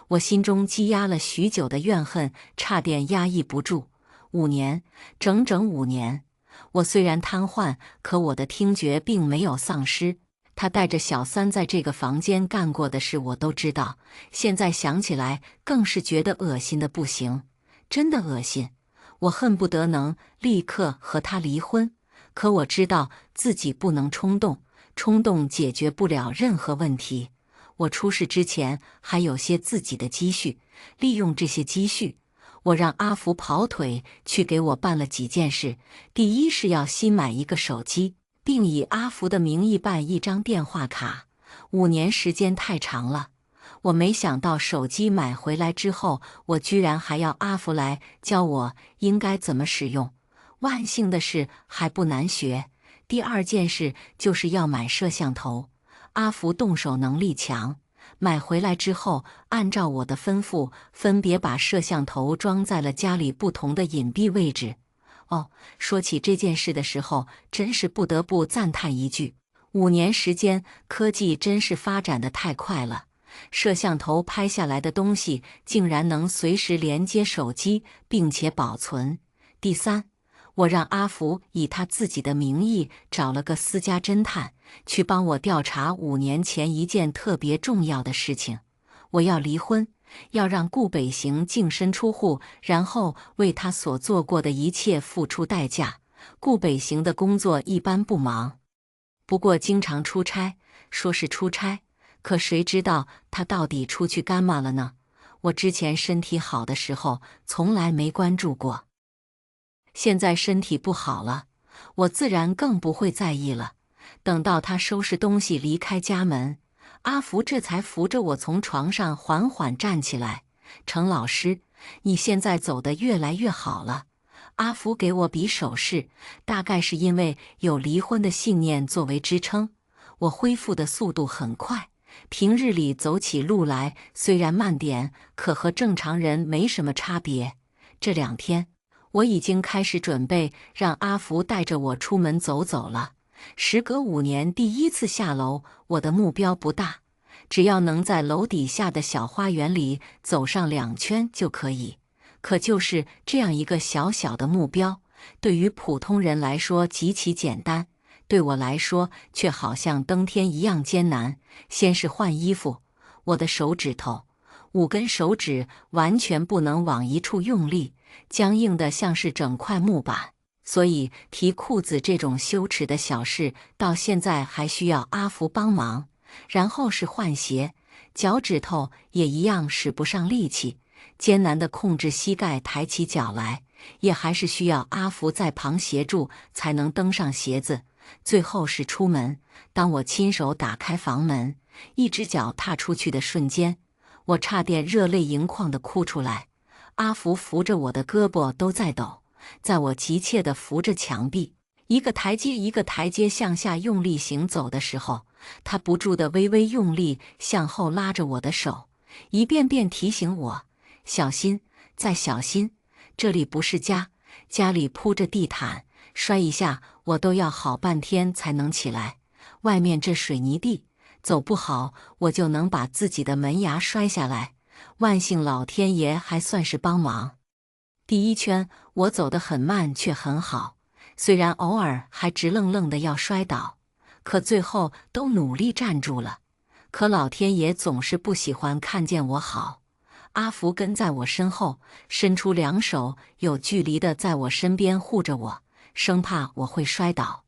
我心中积压了许久的怨恨差点压抑不住。5年，整整5年。我虽然瘫痪，可我的听觉并没有丧失。他带着小三在这个房间干过的事我都知道，现在想起来更是觉得恶心的不行，真的恶心。我恨不得能立刻和他离婚，可我知道自己不能冲动，冲动解决不了任何问题。我出事之前还有些自己的积蓄，利用这些积蓄，我让阿福跑腿去给我办了几件事。第一是要新买一个手机，并以阿福的名义办一张电话卡。5年时间太长了，我没想到手机买回来之后，我居然还要阿福来教我应该怎么使用。万幸的是还不难学。第二件事就是要买摄像头。阿福动手能力强，买回来之后，按照我的吩咐，分别把摄像头装在了家里不同的隐蔽位置。哦，说起这件事的时候，真是不得不赞叹一句：5年时间，科技真是发展得太快了。摄像头拍下来的东西，竟然能随时连接手机，并且保存。第三，我让阿福以他自己的名义找了个私家侦探，去帮我调查5年前一件特别重要的事情。我要离婚，要让顾北行净身出户，然后为他所做过的一切付出代价。顾北行的工作一般不忙，不过经常出差，说是出差，可谁知道他到底出去干嘛了呢？我之前身体好的时候，从来没关注过。现在身体不好了，我自然更不会在意了。等到他收拾东西离开家门，阿福这才扶着我从床上缓缓站起来。程老师，你现在走得越来越好了。阿福给我比手势，大概是因为有离婚的信念作为支撑，我恢复的速度很快。平日里走起路来虽然慢点，可和正常人没什么差别。这2天，我已经开始准备让阿福带着我出门走走了。时隔5年第一次下楼，我的目标不大，只要能在楼底下的小花园里走上2圈就可以。可就是这样一个小小的目标，对于普通人来说极其简单，对我来说却好像登天一样艰难。先是换衣服，我的手指头5根手指完全不能往一处用力，僵硬的像是整块木板，所以提裤子这种羞耻的小事，到现在还需要阿福帮忙。然后是换鞋，脚趾头也一样使不上力气，艰难地控制膝盖抬起脚来，也还是需要阿福在旁协助才能登上鞋子。最后是出门，当我亲手打开房门，一只脚踏出去的瞬间，我差点热泪盈眶地哭出来。阿福扶着我的胳膊都在抖，在我急切地扶着墙壁，一个台阶一个台阶向下用力行走的时候，他不住地微微用力向后拉着我的手，一遍遍提醒我：小心，再小心，这里不是家，家里铺着地毯，摔一下我都要好半天才能起来。外面这水泥地，走不好我就能把自己的门牙摔下来。万幸老天爷还算是帮忙。第1圈我走得很慢却很好，虽然偶尔还直愣愣的要摔倒，可最后都努力站住了。可老天爷总是不喜欢看见我好。阿福跟在我身后，伸出2手，有距离的在我身边护着我，生怕我会摔倒。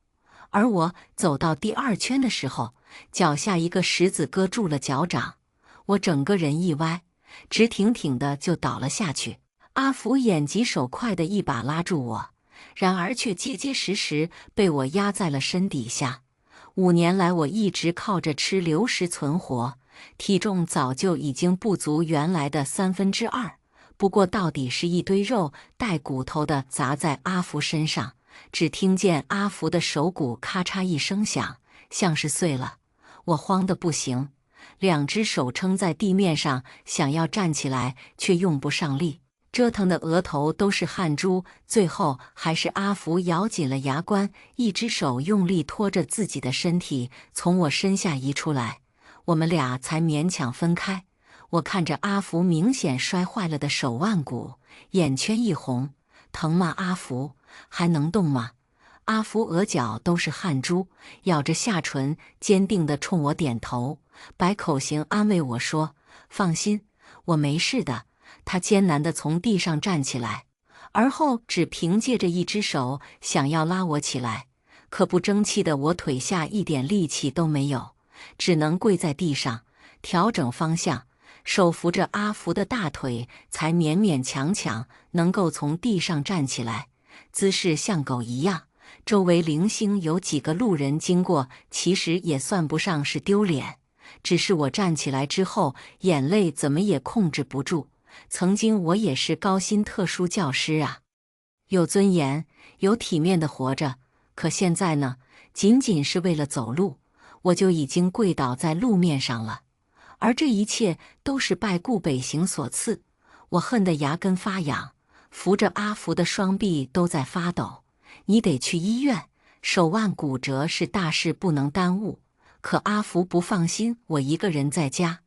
而我走到第2圈的时候，脚下一个石子搁住了脚掌，我整个人一歪，直挺挺的就倒了下去。阿福眼疾手快的一把拉住我，然而却结结实实被我压在了身底下。5年来，我一直靠着吃流食存活，体重早就已经不足原来的2/3。不过到底是一堆肉带骨头的砸在阿福身上，只听见阿福的手骨咔嚓一声响，像是碎了。我慌得不行，2只手撑在地面上，想要站起来却用不上力，折腾的额头都是汗珠。最后还是阿福咬紧了牙关，一只手用力拖着自己的身体从我身下移出来，我们俩才勉强分开。我看着阿福明显摔坏了的手腕骨，眼圈一红。疼吗？阿福，还能动吗？阿福额角都是汗珠，咬着下唇，坚定地冲我点头，摆口型安慰我说：放心，我没事的。他艰难地从地上站起来，而后只凭借着一只手想要拉我起来，可不争气的我腿下一点力气都没有，只能跪在地上调整方向，手扶着阿福的大腿，才勉勉强强能够从地上站起来，姿势像狗一样。周围零星有几个路人经过，其实也算不上是丢脸，只是我站起来之后，眼泪怎么也控制不住。曾经我也是高薪特殊教师啊，有尊严、有体面的活着，可现在呢，仅仅是为了走路，我就已经跪倒在路面上了。而这一切都是拜顾北行所赐，我恨得牙根发痒，扶着阿福的双臂都在发抖。你得去医院，手腕骨折是大事，不能耽误。可阿福不放心我一个人在家，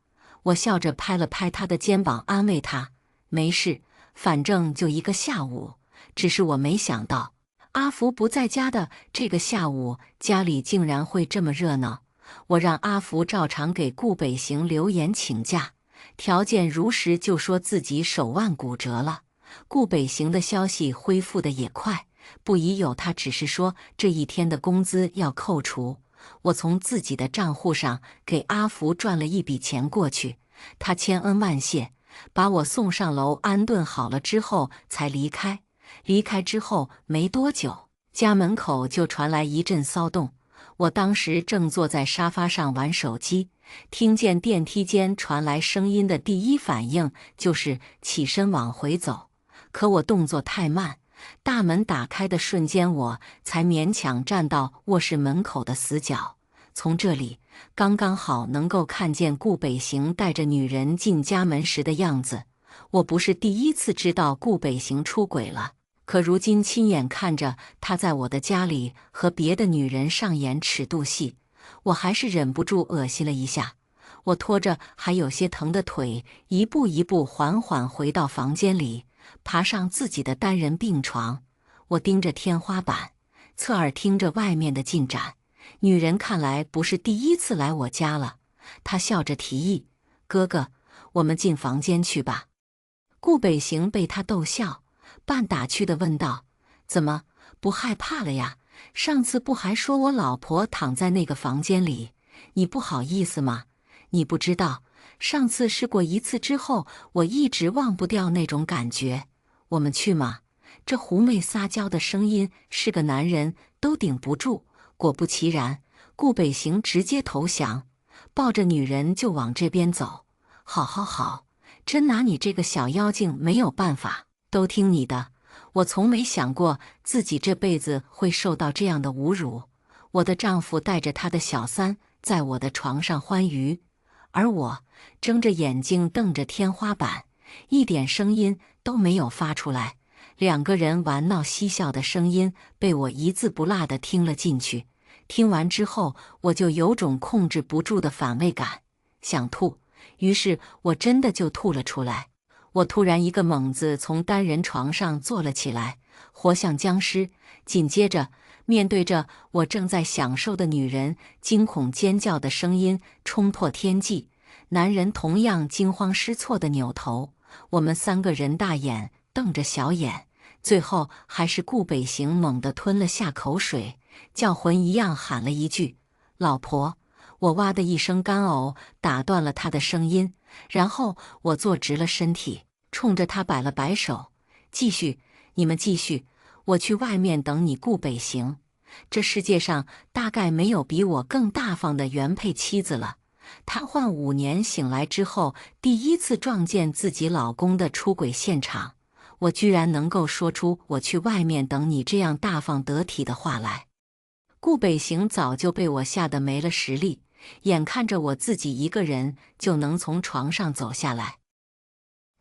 我笑着拍了拍他的肩膀，安慰他：没事，反正就一个下午。只是我没想到，阿福不在家的这个下午，家里竟然会这么热闹。我让阿福照常给顾北行留言请假，条件如实就说自己手腕骨折了。顾北行的消息恢复的也快，不疑有他，只是说这一天的工资要扣除。我从自己的账户上给阿福转了一笔钱过去，他千恩万谢，把我送上楼安顿好了之后才离开。离开之后没多久，家门口就传来一阵骚动。我当时正坐在沙发上玩手机，听见电梯间传来声音的第一反应就是起身往回走。可我动作太慢，大门打开的瞬间，我才勉强站到卧室门口的死角。从这里刚刚好能够看见顾北行带着女人进家门时的样子。我不是第一次知道顾北行出轨了，可如今亲眼看着他在我的家里和别的女人上演尺度戏，我还是忍不住恶心了一下。我拖着还有些疼的腿，一步一步缓缓回到房间里，爬上自己的单人病床。我盯着天花板，侧耳听着外面的进展。女人看来不是第一次来我家了，她笑着提议：哥哥，我们进房间去吧。顾北行被他逗笑，半打趣地问道：怎么，不害怕了呀？上次不还说我老婆躺在那个房间里，你不好意思吗？你不知道，上次试过一次之后，我一直忘不掉那种感觉。我们去吗？这狐媚撒娇的声音是个男人都顶不住。果不其然，顾北行直接投降，抱着女人就往这边走。好好好，真拿你这个小妖精没有办法，都听你的。我从没想过自己这辈子会受到这样的侮辱。我的丈夫带着他的小三在我的床上欢愉，而我睁着眼睛瞪着天花板，一点声音都没有发出来。两个人玩闹嬉笑的声音被我一字不落地听了进去。听完之后，我就有种控制不住的反胃感，想吐，于是我真的就吐了出来。我突然一个猛子从单人床上坐了起来，活像僵尸。紧接着，面对着我正在享受的女人惊恐尖叫的声音冲破天际，男人同样惊慌失措地扭头。我们三个人大眼瞪着小眼，最后还是顾北行猛地吞了下口水，叫魂一样喊了一句：老婆。我哇的一声干呕打断了他的声音，然后我坐直了身体，冲着他摆了摆手：继续，你们继续，我去外面等你。顾北行，这世界上大概没有比我更大方的原配妻子了。瘫痪5年醒来之后，第一次撞见自己老公的出轨现场，我居然能够说出我去外面等你这样大方得体的话来。顾北行早就被我吓得没了实力，眼看着我自己一个人就能从床上走下来，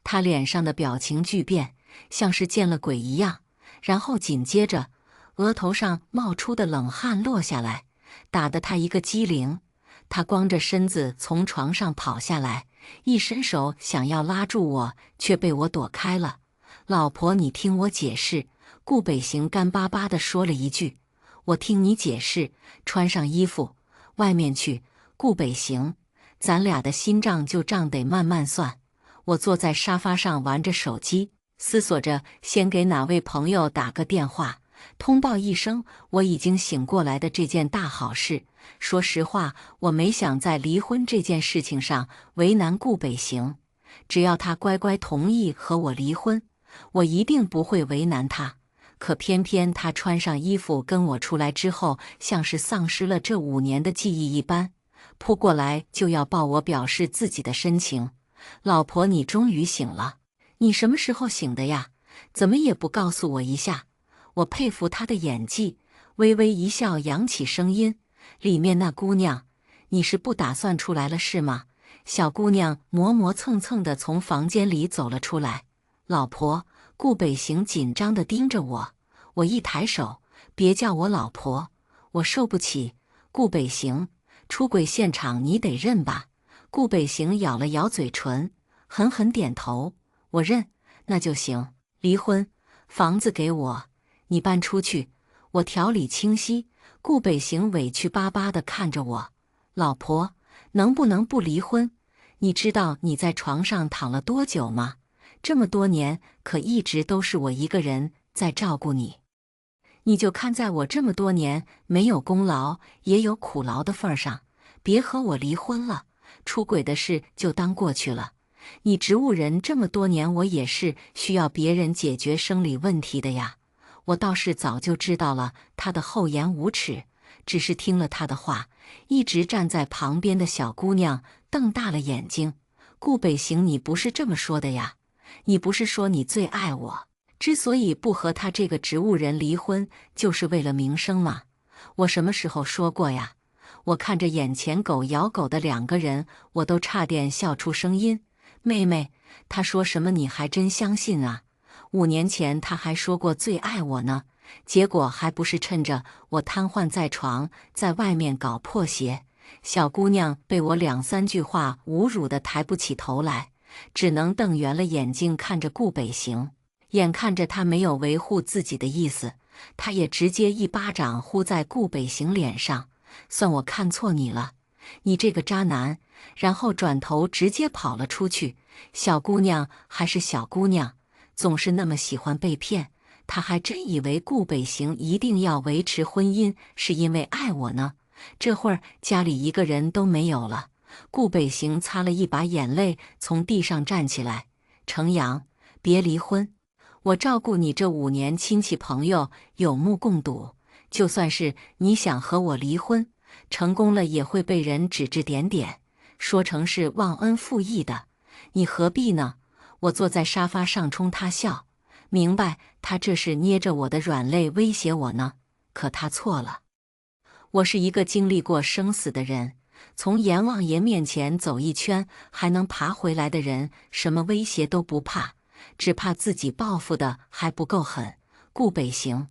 他脸上的表情巨变，像是见了鬼一样，然后紧接着额头上冒出的冷汗落下来，打得他一个机灵。他光着身子从床上跑下来，一伸手想要拉住我，却被我躲开了。老婆，你听我解释。顾北行干巴巴地说了一句：我听你解释，穿上衣服，外面去。顾北行，咱俩的心账就账得慢慢算。我坐在沙发上玩着手机，思索着先给哪位朋友打个电话，通报一声我已经醒过来的这件大好事。说实话，我没想在离婚这件事情上为难顾北行，只要他乖乖同意和我离婚，我一定不会为难他。可偏偏他穿上衣服跟我出来之后，像是丧失了这5年的记忆一般，扑过来就要抱我，表示自己的深情。老婆，你终于醒了，你什么时候醒的呀？怎么也不告诉我一下？我佩服他的演技，微微一笑，扬起声音：里面那姑娘，你是不打算出来了是吗？小姑娘磨磨蹭蹭地从房间里走了出来。老婆，顾北行紧张地盯着我，我一抬手，别叫我老婆，我受不起。顾北行，出轨现场你得认吧？顾北行咬了咬嘴唇，狠狠点头，我认，那就行。离婚，房子给我，你搬出去。我条理清晰。顾北行委屈巴巴地看着我，老婆，能不能不离婚？你知道你在床上躺了多久吗？这么多年，可一直都是我一个人在照顾你。你就看在我这么多年没有功劳也有苦劳的份上，别和我离婚了，出轨的事就当过去了。你植物人这么多年，我也是需要别人解决生理问题的呀。我倒是早就知道了他的厚颜无耻，只是听了他的话，一直站在旁边的小姑娘瞪大了眼睛。顾北行，你不是这么说的呀？你不是说你最爱我，之所以不和他这个植物人离婚，就是为了名声吗？我什么时候说过呀？我看着眼前狗咬狗的两个人，我都差点笑出声音。妹妹，他说什么你还真相信啊？5年前他还说过最爱我呢，结果还不是趁着我瘫痪在床，在外面搞破鞋。小姑娘被我2、3句话侮辱得抬不起头来，只能瞪圆了眼睛看着顾北行。眼看着他没有维护自己的意思，他也直接一巴掌呼在顾北行脸上，算我看错你了，你这个渣男。然后转头直接跑了出去。小姑娘还是小姑娘，总是那么喜欢被骗，她还真以为顾北行一定要维持婚姻是因为爱我呢。这会儿家里一个人都没有了，顾北行擦了一把眼泪，从地上站起来，程阳，别离婚，我照顾你这5年，亲戚朋友有目共睹，就算是你想和我离婚，成功了也会被人指指点点，说成是忘恩负义的，你何必呢？我坐在沙发上冲他笑，明白他这是捏着我的软肋威胁我呢，可他错了。我是一个经历过生死的人，从阎王爷面前走一圈还能爬回来的人，什么威胁都不怕，只怕自己报复的还不够狠。顾北行，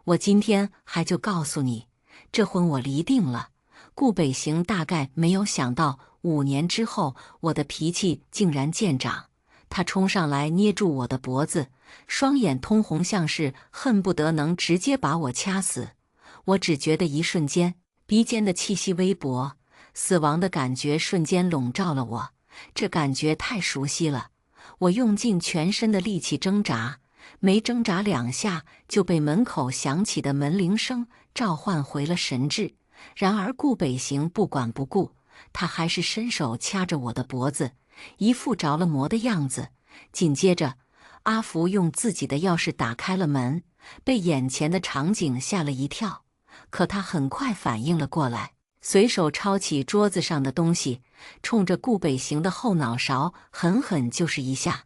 我今天还就告诉你，这婚我离定了。顾北行大概没有想到5年之后我的脾气竟然见长，他冲上来捏住我的脖子，双眼通红，像是恨不得能直接把我掐死。我只觉得一瞬间，鼻尖的气息微薄，死亡的感觉瞬间笼罩了我，这感觉太熟悉了。我用尽全身的力气挣扎，没挣扎2下就被门口响起的门铃声召唤回了神智。然而顾北行不管不顾，他还是伸手掐着我的脖子，一副着了魔的样子。紧接着，阿福用自己的钥匙打开了门，被眼前的场景吓了一跳。可他很快反应了过来，随手抄起桌子上的东西，冲着顾北行的后脑勺狠狠就是一下。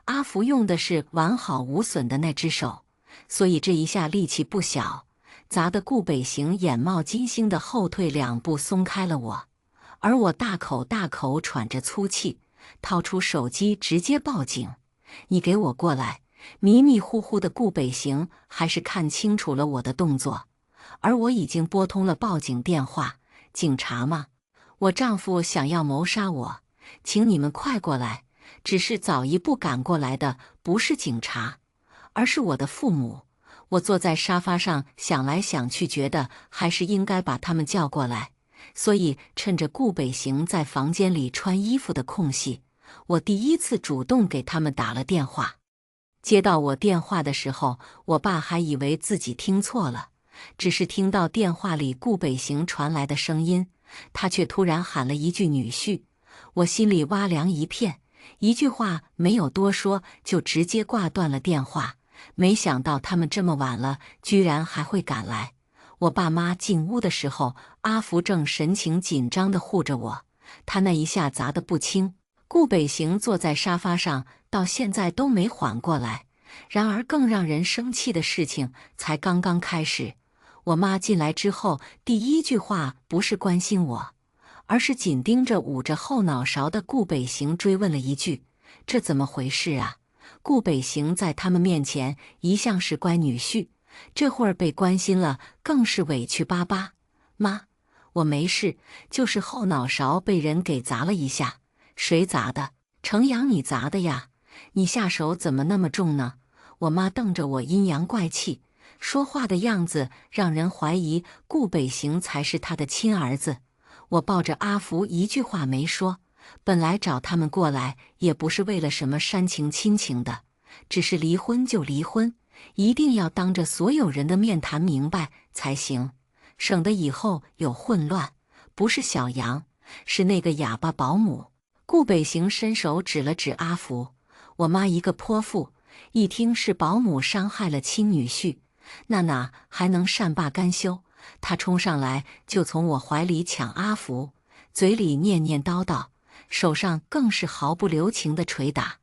阿福用的是完好无损的那只手，所以这一下力气不小，砸得顾北行眼冒金星的后退2步，松开了我。而我大口大口喘着粗气，掏出手机直接报警。你给我过来！迷迷糊糊的顾北行还是看清楚了我的动作，而我已经拨通了报警电话。警察吗？我丈夫想要谋杀我，请你们快过来。只是早一步赶过来的不是警察，而是我的父母。我坐在沙发上想来想去，觉得还是应该把他们叫过来，所以趁着顾北行在房间里穿衣服的空隙，我第一次主动给他们打了电话。接到我电话的时候，我爸还以为自己听错了，只是听到电话里顾北行传来的声音，他却突然喊了一句女婿，我心里哇凉一片，一句话没有多说就直接挂断了电话。没想到他们这么晚了，居然还会赶来。我爸妈进屋的时候，阿福正神情紧张地护着我，他那一下砸得不轻。顾北行坐在沙发上，到现在都没缓过来。然而更让人生气的事情才刚刚开始。我妈进来之后，第一句话不是关心我，而是紧盯着捂着后脑勺的顾北行，追问了一句：“这怎么回事啊？”顾北行在他们面前一向是乖女婿，这会儿被关心了，更是委屈巴巴：“妈，我没事，就是后脑勺被人给砸了一下。”“谁砸的？”“程阳你砸的呀，你下手怎么那么重呢？”我妈瞪着我阴阳怪气，说话的样子让人怀疑顾北行才是他的亲儿子。我抱着阿福一句话没说，本来找他们过来也不是为了什么煽情亲情的，只是离婚就离婚，一定要当着所有人的面谈明白才行，省得以后有混乱。不是小杨，是那个哑巴保姆。顾北行伸手指了指阿福，我妈一个泼妇，一听是保姆伤害了亲女婿，那哪还能善罢甘休？她冲上来就从我怀里抢阿福，嘴里念念叨叨，手上更是毫不留情的捶打。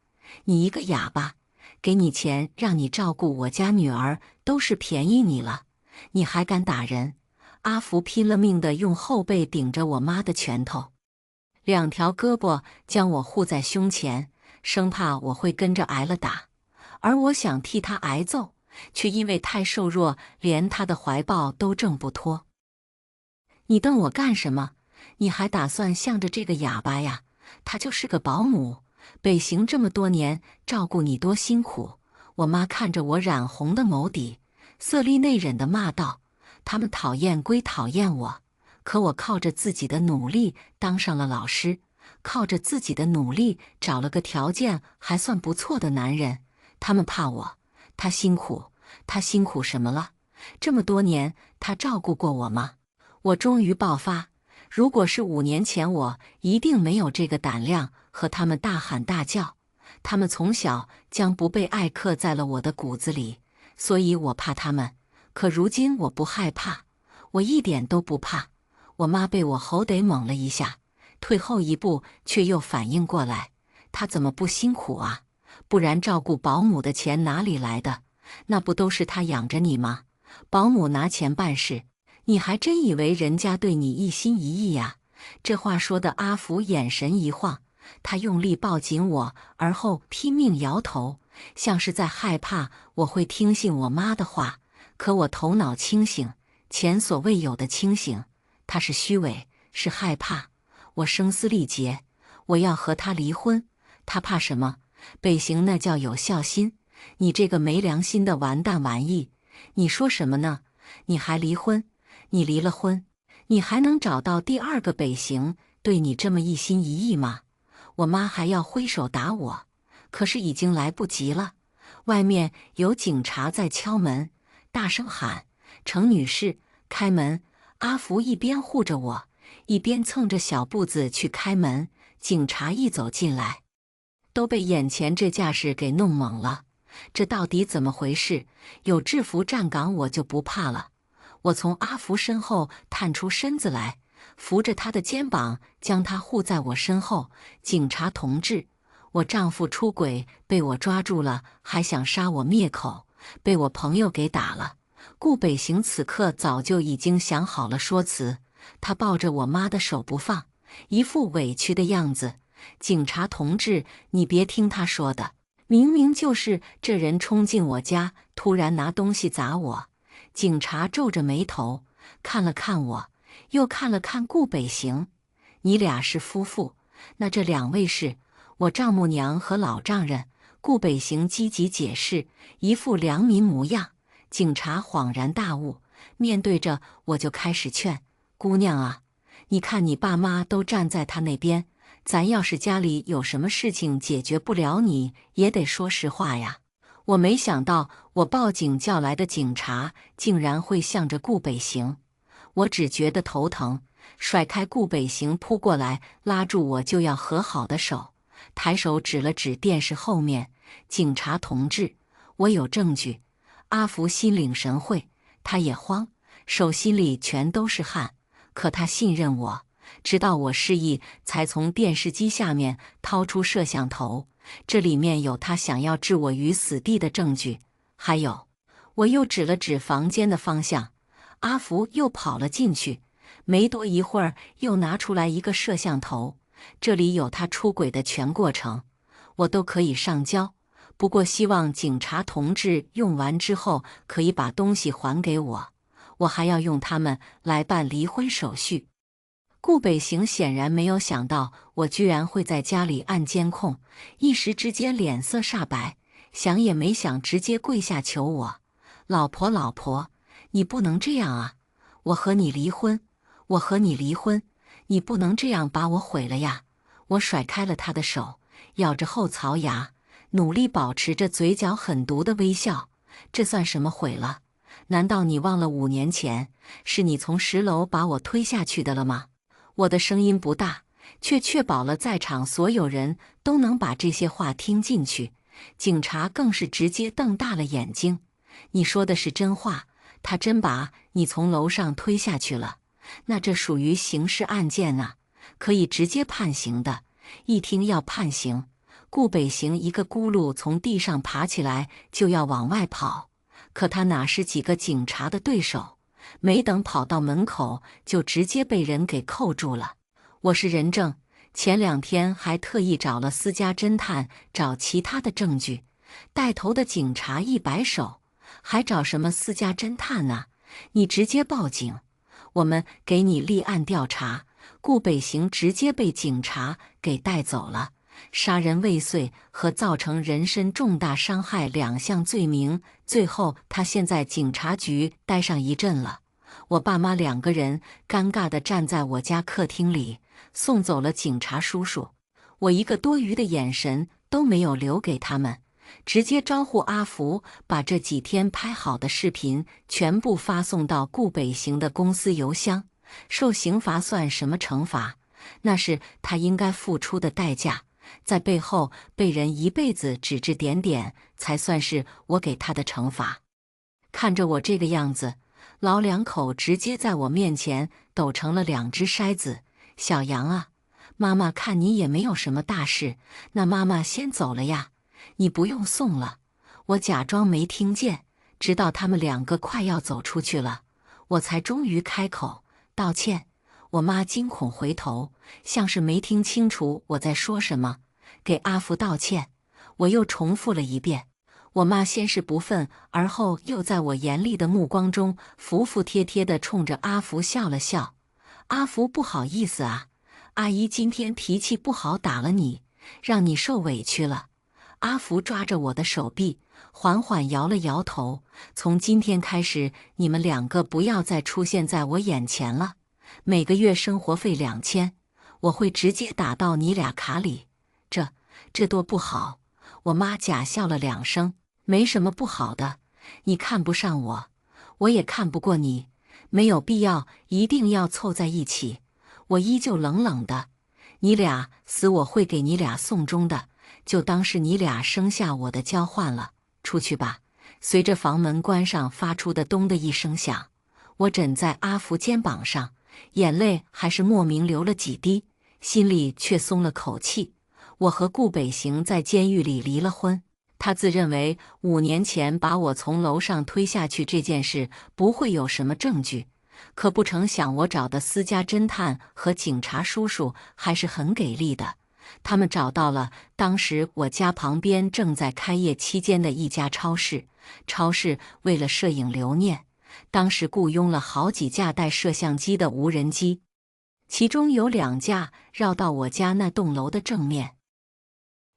你一个哑巴，给你钱让你照顾我家女儿都是便宜你了，你还敢打人？阿福拼了命的用后背顶着我妈的拳头，两条胳膊将我护在胸前，生怕我会跟着挨了打。而我想替他挨揍，却因为太瘦弱，连他的怀抱都挣不脱。你瞪我干什么？你还打算向着这个哑巴呀？他就是个保姆，北行这么多年照顾你多辛苦。我妈看着我染红的眸底，色厉内荏地骂道：“他们讨厌归讨厌我，可我靠着自己的努力当上了老师，靠着自己的努力找了个条件还算不错的男人。他们怕我，他辛苦，他辛苦什么了？这么多年他照顾过我吗？”我终于爆发。如果是5年前，我一定没有这个胆量和他们大喊大叫。他们从小将不被爱刻在了我的骨子里，所以我怕他们。可如今我不害怕，我一点都不怕。我妈被我吼得猛了一下，退后一步，却又反应过来，她怎么不辛苦啊？不然照顾保姆的钱哪里来的？那不都是她养着你吗？保姆拿钱办事，你还真以为人家对你一心一意呀？这话说的阿福眼神一晃，他用力抱紧我，而后拼命摇头，像是在害怕我会听信我妈的话。可我头脑清醒，前所未有的清醒。他是虚伪，是害怕。我声嘶力竭，我要和他离婚。他怕什么？北行那叫有孝心。你这个没良心的完蛋玩意，你说什么呢？你还离婚？你离了婚，你还能找到第2个北行对你这么一心一意吗？我妈还要挥手打我，可是已经来不及了。外面有警察在敲门，大声喊：“程女士，开门！”阿福一边护着我，一边蹭着小步子去开门。警察一走进来，都被眼前这架势给弄懵了。这到底怎么回事？有制服站岗我就不怕了。我从阿福身后探出身子来，扶着他的肩膀，将他护在我身后。警察同志，我丈夫出轨被我抓住了，还想杀我灭口，被我朋友给打了。顾北行此刻早就已经想好了说辞，他抱着我妈的手不放，一副委屈的样子。警察同志，你别听他说的，明明就是这人冲进我家，突然拿东西砸我。警察皱着眉头，看了看我，又看了看顾北行。你俩是夫妇，那这2位是我丈母娘和老丈人。顾北行积极解释，一副良民模样。警察恍然大悟，面对着我就开始劝：“姑娘啊，你看你爸妈都站在他那边，咱要是家里有什么事情解决不了，你也得说实话呀。”我没想到我报警叫来的警察竟然会向着顾北行，我只觉得头疼，甩开顾北行扑过来拉住我就要和好的手，抬手指了指电视后面：“警察同志，我有证据。”阿福心领神会，他也慌，手心里全都是汗，可他信任我，直到我示意，才从电视机下面掏出摄像头。这里面有他想要置我于死地的证据，还有，我又指了指房间的方向。阿福又跑了进去，没多一会儿，又拿出来一个摄像头，这里有他出轨的全过程，我都可以上交。不过希望警察同志用完之后可以把东西还给我，我还要用他们来办离婚手续。顾北行显然没有想到我居然会在家里按监控，一时之间脸色煞白，想也没想直接跪下求我：老婆老婆，你不能这样啊！我和你离婚，我和你离婚，你不能这样把我毁了呀！我甩开了他的手，咬着后槽牙，努力保持着嘴角狠毒的微笑。这算什么毁了？难道你忘了5年前是你从10楼把我推下去的了吗？我的声音不大，却确保了在场所有人都能把这些话听进去。警察更是直接瞪大了眼睛：你说的是真话？他真把你从楼上推下去了？那这属于刑事案件啊，可以直接判刑的。一听要判刑，顾北行一个咕噜从地上爬起来就要往外跑，可他哪是几个警察的对手？没等跑到门口，就直接被人给扣住了。我是人证，前2天还特意找了私家侦探找其他的证据。带头的警察一摆手：还找什么私家侦探呢？你直接报警，我们给你立案调查。顾北行直接被警察给带走了。杀人未遂和造成人身重大伤害2项罪名，最后他现在警察局待上一阵了。我爸妈2个人尴尬地站在我家客厅里，送走了警察叔叔。我一个多余的眼神都没有留给他们，直接招呼阿福把这几天拍好的视频全部发送到顾北行的公司邮箱。受刑罚算什么惩罚？那是他应该付出的代价。在背后被人一辈子指指点点，才算是我给他的惩罚。看着我这个样子，老2口直接在我面前抖成了2只筛子。小杨啊，妈妈看你也没有什么大事，那妈妈先走了呀，你不用送了。我假装没听见，直到他们2个快要走出去了，我才终于开口道歉。我妈惊恐回头，像是没听清楚我在说什么，给阿福道歉。我又重复了一遍。我妈先是不忿，而后又在我严厉的目光中服服帖帖地冲着阿福笑了笑。阿福，不好意思啊，阿姨今天脾气不好，打了你，让你受委屈了。阿福抓着我的手臂，缓缓摇了摇头。从今天开始，你们2个不要再出现在我眼前了。每个月生活费2000，我会直接打到你俩卡里。这多不好！我妈假笑了2声，没什么不好的。你看不上我，我也看不过你，没有必要一定要凑在一起。我依旧冷冷的：你俩死，我会给你俩送终的，就当是你俩生下我的交换了。出去吧。随着房门关上发出的咚的一声响，我枕在阿福肩膀上，眼泪还是莫名流了几滴，心里却松了口气。我和顾北行在监狱里离了婚，他自认为5年前把我从楼上推下去这件事不会有什么证据，可不成想我找的私家侦探和警察叔叔还是很给力的。他们找到了当时我家旁边正在开业期间的一家超市，超市为了摄影留念，当时雇佣了好几架带摄像机的无人机，其中有2架绕到我家那栋楼的正面，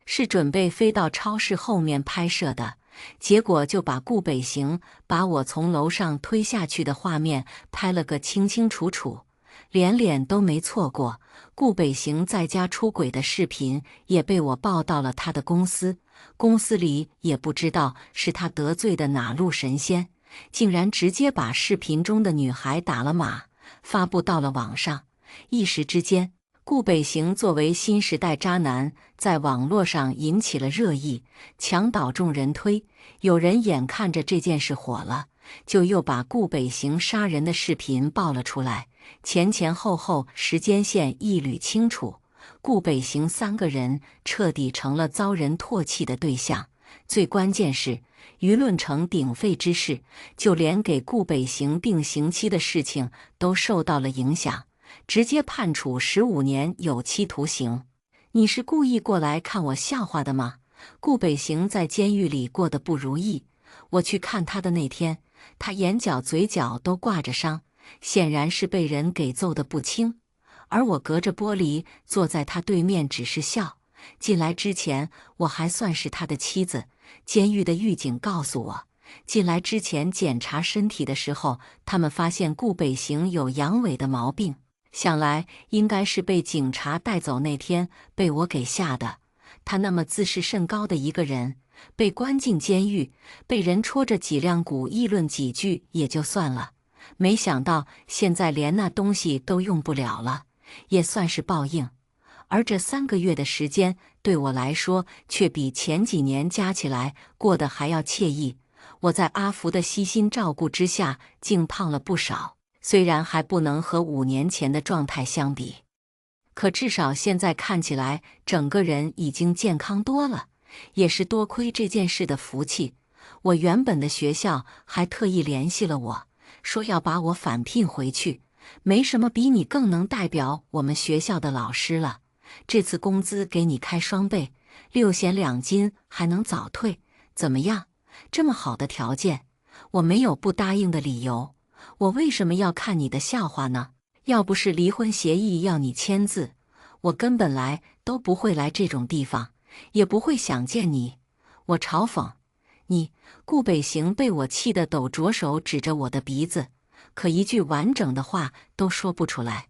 是准备飞到超市后面拍摄的。结果就把顾北行把我从楼上推下去的画面拍了个清清楚楚，连脸都没错过。顾北行在家出轨的视频也被我报到了他的公司，公司里也不知道是他得罪的哪路神仙，竟然直接把视频中的女孩打了码，发布到了网上。一时之间，顾北行作为新时代渣男，在网络上引起了热议，墙倒众人推。有人眼看着这件事火了，就又把顾北行杀人的视频爆了出来，前前后后时间线一捋清楚。顾北行3个人彻底成了遭人唾弃的对象，最关键是，舆论成鼎沸之势，就连给顾北行定刑期的事情都受到了影响，直接判处15年有期徒刑。你是故意过来看我笑话的吗？顾北行在监狱里过得不如意，我去看他的那天，他眼角嘴角都挂着伤，显然是被人给揍得不轻。而我隔着玻璃坐在他对面，只是笑。进来之前，我还算是他的妻子。监狱的狱警告诉我，进来之前检查身体的时候，他们发现顾北行有阳痿的毛病，想来应该是被警察带走那天被我给吓的。他那么自视甚高的一个人，被关进监狱，被人戳着脊梁骨议论几句也就算了，没想到现在连那东西都用不了了，也算是报应。而这3个月的时间对我来说，却比前几年加起来过得还要惬意。我在阿福的悉心照顾之下，竟胖了不少，虽然还不能和5年前的状态相比，可至少现在看起来整个人已经健康多了，也是多亏这件事的福气。我原本的学校还特意联系了我，说要把我返聘回去，没什么比你更能代表我们学校的老师了。这次工资给你开双倍，6险2金，还能早退，怎么样？这么好的条件，我没有不答应的理由。我为什么要看你的笑话呢？要不是离婚协议要你签字，我根本来都不会来这种地方，也不会想见你。我嘲讽你。顾北行被我气得抖着手指着我的鼻子，可一句完整的话都说不出来。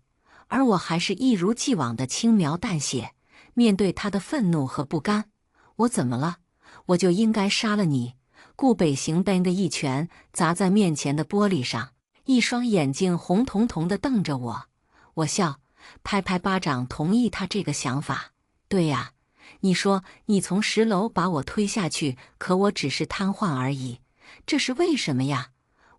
而我还是一如既往的轻描淡写，面对他的愤怒和不甘。我怎么了？我就应该杀了你？顾北行噔的一拳砸在面前的玻璃上，一双眼睛红彤彤地瞪着我。我笑，拍拍巴掌同意他这个想法。对呀，你说你从10楼把我推下去，可我只是瘫痪而已，这是为什么呀？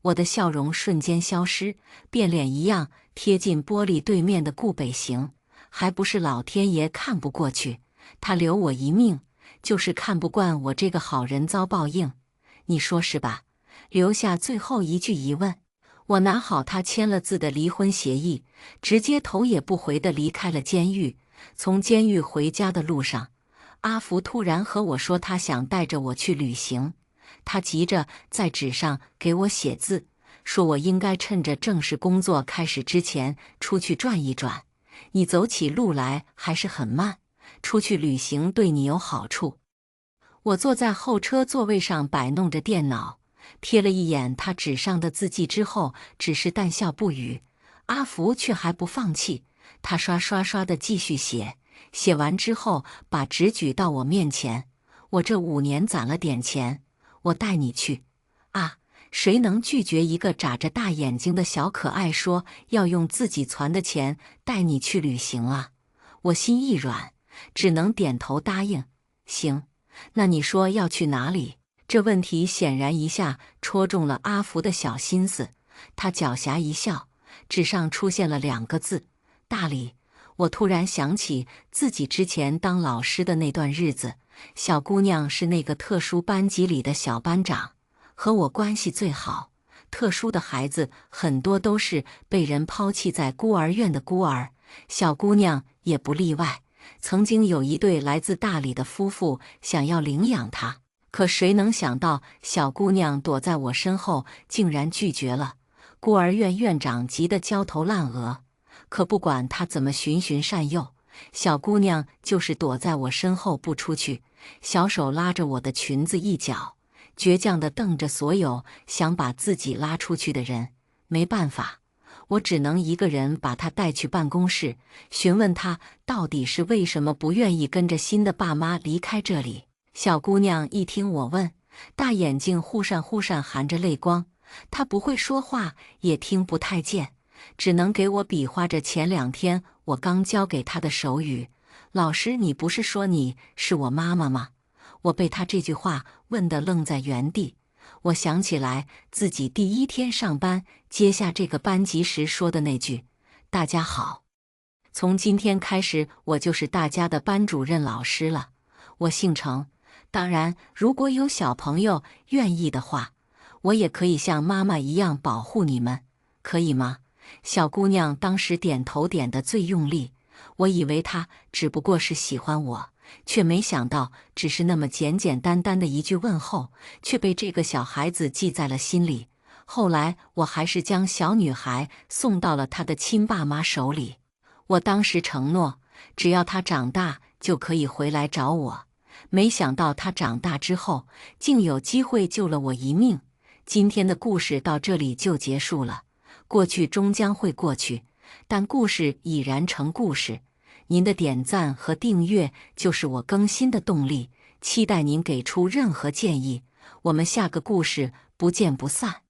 我的笑容瞬间消失，变脸一样贴近玻璃对面的顾北行。还不是老天爷看不过去，他留我一命，就是看不惯我这个好人遭报应。你说是吧？留下最后一句疑问。我拿好他签了字的离婚协议，直接头也不回地离开了监狱。从监狱回家的路上，阿福突然和我说他想带着我去旅行。他急着在纸上给我写字，说我应该趁着正式工作开始之前出去转一转。你走起路来还是很慢，出去旅行对你有好处。我坐在后车座位上摆弄着电脑，瞥了一眼他纸上的字迹之后，只是淡笑不语。阿福却还不放弃，他刷刷刷地继续写，写完之后把纸举到我面前。我这5年攒了点钱，我带你去啊！谁能拒绝一个眨着大眼睛的小可爱说要用自己攒的钱带你去旅行啊？我心一软，只能点头答应。行，那你说要去哪里？这问题显然一下戳中了阿福的小心思。他狡黠一笑，纸上出现了2个字：大理。我突然想起自己之前当老师的那段日子，小姑娘是那个特殊班级里的小班长，和我关系最好。特殊的孩子很多都是被人抛弃在孤儿院的孤儿，小姑娘也不例外。曾经有一对来自大理的夫妇想要领养她，可谁能想到小姑娘躲在我身后，竟然拒绝了。孤儿院院长急得焦头烂额，可不管他怎么循循善诱，小姑娘就是躲在我身后不出去，小手拉着我的裙子一角，倔强地瞪着所有想把自己拉出去的人。没办法，我只能一个人把她带去办公室，询问她到底是为什么不愿意跟着新的爸妈离开这里。小姑娘一听我问，大眼睛忽闪忽闪含着泪光，她不会说话，也听不太见，只能给我比划着前2天我刚教给她的手语。老师，你不是说你是我妈妈吗？我被她这句话问得愣在原地。我想起来自己第1天上班接下这个班级时说的那句：大家好，从今天开始我就是大家的班主任老师了。我姓程，当然，如果有小朋友愿意的话，我也可以像妈妈一样保护你们，可以吗？小姑娘当时点头点得最用力，我以为她只不过是喜欢我，却没想到只是那么简简单单的一句问候，却被这个小孩子记在了心里。后来我还是将小女孩送到了她的亲爸妈手里。我当时承诺，只要她长大就可以回来找我。没想到她长大之后，竟有机会救了我一命。今天的故事到这里就结束了。过去终将会过去，但故事已然成故事。您的点赞和订阅就是我更新的动力，期待您给出任何建议。我们下个故事不见不散。